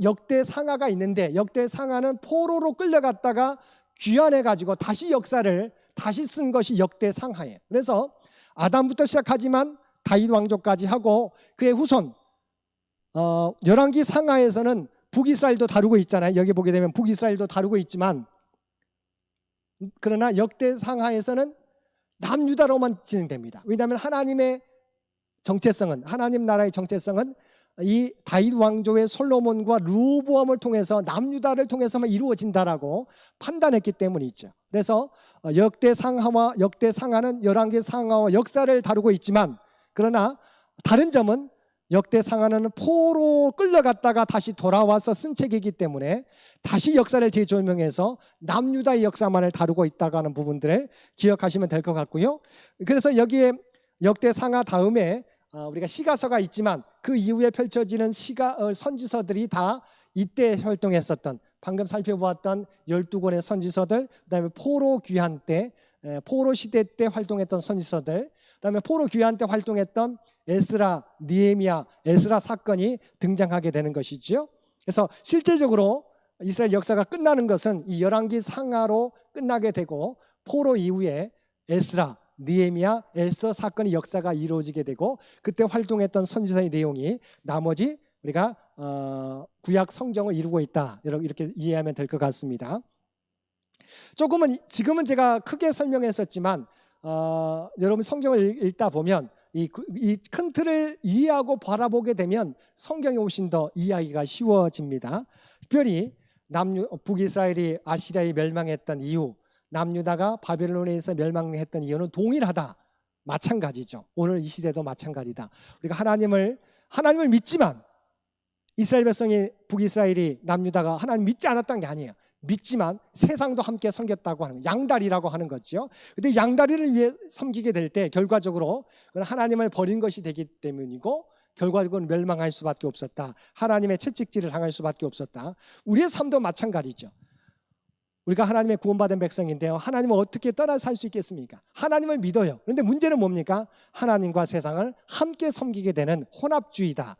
역대 상하가 있는데 역대 상하는 포로로 끌려갔다가 귀환해가지고 다시 역사를 다시 쓴 것이 역대 상하예요. 그래서 아담부터 시작하지만 다윗 왕조까지 하고 그의 후손 열왕기 상하에서는 북이스라엘도 다루고 있잖아요. 여기 보게 되면 북이스라엘도 다루고 있지만 그러나 역대 상하에서는 남유다로만 진행됩니다. 왜냐하면 하나님의 정체성은, 하나님 나라의 정체성은 이 다윗 왕조의 솔로몬과 르호보암을 통해서 남유다를 통해서만 이루어진다라고 판단했기 때문이죠. 그래서 역대 상하와 역대 상하는 열왕기 상하와 역사를 다루고 있지만 그러나 다른 점은 역대 상하는 포로 끌려갔다가 다시 돌아와서 쓴 책이기 때문에 다시 역사를 재조명해서 남유다의 역사만을 다루고 있다고 하는 부분들을 기억하시면 될 것 같고요. 그래서 여기에 역대 상하 다음에 우리가 시가서가 있지만 그 이후에 펼쳐지는 선지서들이 다 이때 활동했었던, 방금 살펴보았던 12권의 선지서들, 그다음에 포로 귀환 때, 포로 시대 때 활동했던 선지서들, 그다음에 포로 귀환 때 활동했던 에스라, 느헤미야, 에스라 사건이 등장하게 되는 것이죠. 그래서 실제적으로 이스라엘 역사가 끝나는 것은 이 열왕기 상하로 끝나게 되고 포로 이후에 에스라, 느헤미야, 에스더 사건의 역사가 이루어지게 되고 그때 활동했던 선지서의 내용이 나머지 우리가 구약 성경을 이루고 있다, 이렇게 이해하면 될 것 같습니다. 조금은 지금은 제가 크게 설명했었지만 여러분 성경을 읽다 보면 이 큰 틀을 이해하고 바라보게 되면 성경이 훨씬 더 이해하기가 쉬워집니다. 특별히 북이스라엘이 아시리아에 멸망했던 이유, 남유다가 바벨론에서 멸망했던 이유는 동일하다, 마찬가지죠. 오늘 이 시대도 마찬가지다. 우리가 하나님을 믿지만 이스라엘 백성이, 북이스라엘이, 남유다가 하나님 믿지 않았던 게 아니에요. 믿지만 세상도 함께 섬겼다고 하는, 양다리라고 하는 거죠. 근데 양다리를 위해 섬기게 될 때 결과적으로 하나님을 버린 것이 되기 때문이고 결과적으로 멸망할 수밖에 없었다. 하나님의 채찍질을 당할 수밖에 없었다. 우리의 삶도 마찬가지죠. 우리가 하나님의 구원받은 백성인데요, 하나님을 어떻게 떠나 살 수 있겠습니까? 하나님을 믿어요. 그런데 문제는 뭡니까? 하나님과 세상을 함께 섬기게 되는 혼합주의다.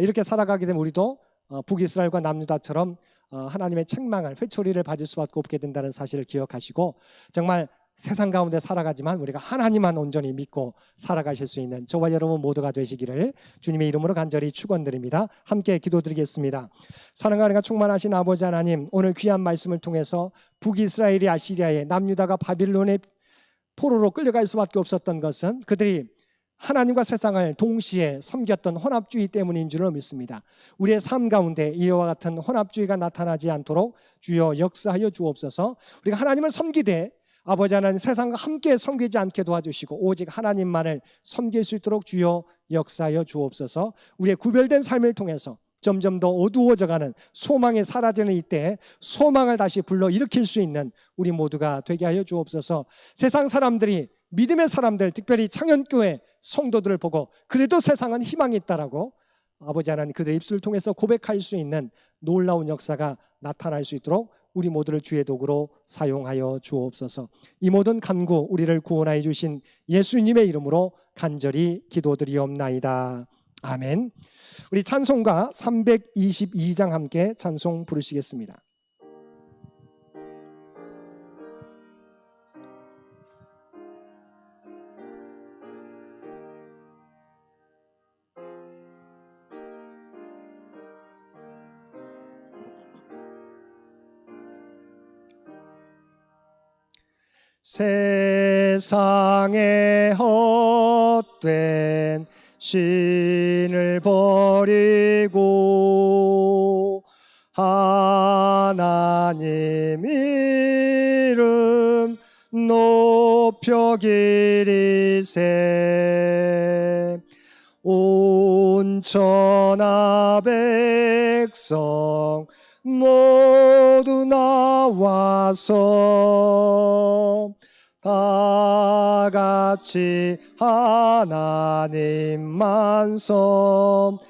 이렇게 살아가게 되면 우리도 북이스라엘과 남유다처럼 하나님의 책망을, 회초리를 받을 수밖에 없게 된다는 사실을 기억하시고 정말 세상 가운데 살아가지만 우리가 하나님만 온전히 믿고 살아가실 수 있는 저와 여러분 모두가 되시기를 주님의 이름으로 간절히 축원드립니다. 함께 기도드리겠습니다. 사랑과 은혜가 충만하신 아버지 하나님, 오늘 귀한 말씀을 통해서 북이스라엘이 아시리아에, 남유다가 바빌론의 포로로 끌려갈 수밖에 없었던 것은 그들이 하나님과 세상을 동시에 섬겼던 혼합주의 때문인 줄로 믿습니다. 우리의 삶 가운데 이와 같은 혼합주의가 나타나지 않도록 주여 역사하여 주옵소서. 우리가 하나님을 섬기되 아버지 하나님 세상과 함께 섬기지 않게 도와주시고 오직 하나님만을 섬길 수 있도록 주여 역사하여 주옵소서. 우리의 구별된 삶을 통해서 점점 더 어두워져가는 소망이 사라지는 이때 소망을 다시 불러일으킬 수 있는 우리 모두가 되게 하여 주옵소서. 세상 사람들이, 믿음의 사람들, 특별히 창현교회 성도들을 보고 그래도 세상은 희망이 있다라고 아버지 하나님 그들의 입술을 통해서 고백할 수 있는 놀라운 역사가 나타날 수 있도록 우리 모두를 주의 도구로 사용하여 주옵소서. 이 모든 간구 우리를 구원하여 주신 예수님의 이름으로 간절히 기도드리옵나이다. 아멘. 우리 찬송가 322장 함께 찬송 부르시겠습니다. 세상에 헛된 신을 버리고 하나님 이름 높여 기리세. 온 천하 백성 모두 나와서 다 같이 하나님만 섬기세.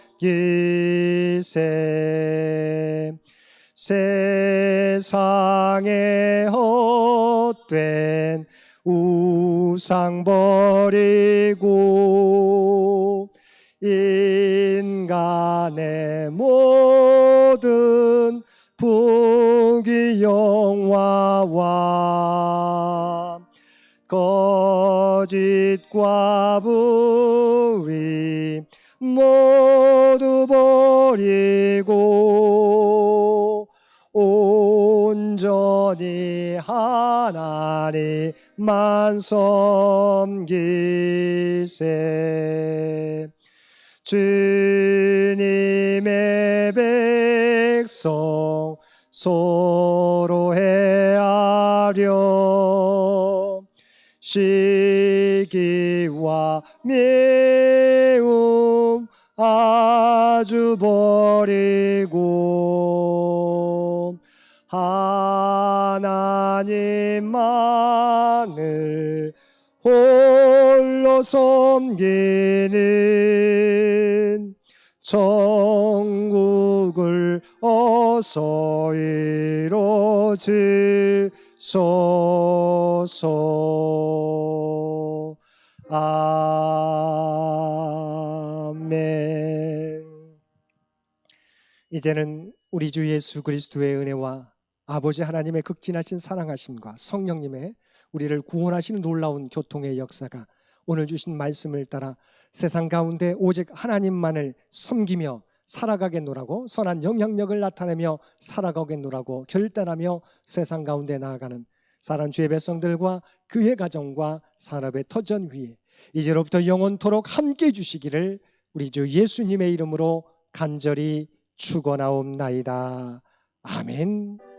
세상에 헛된 우상 버리고 인간의 모든 부귀영화와 거짓과 불의 모두 버리고 온전히 하나님만 섬기세. 주님의 백성 서로 헤아려 시기와 미움 아주 버리고 하나님만을 홀로 섬기는 천국을 어서 이루소서. 아멘. 이제는 우리 주 예수 그리스도의 은혜와 아버지 하나님의 극진하신 사랑하심과 성령님의 우리를 구원하시는 놀라운 교통의 역사가 오늘 주신 말씀을 따라 세상 가운데 오직 하나님만을 섬기며 살아가겠노라고, 선한 영향력을 나타내며 살아가겠노라고 결단하며 세상 가운데 나아가는 사랑하는 주의 백성들과 그의 가정과 산업의 터전 위에 이제로부터 영원토록 함께 해주시기를 우리 주 예수님의 이름으로 간절히 축원하옵나이다. 아멘.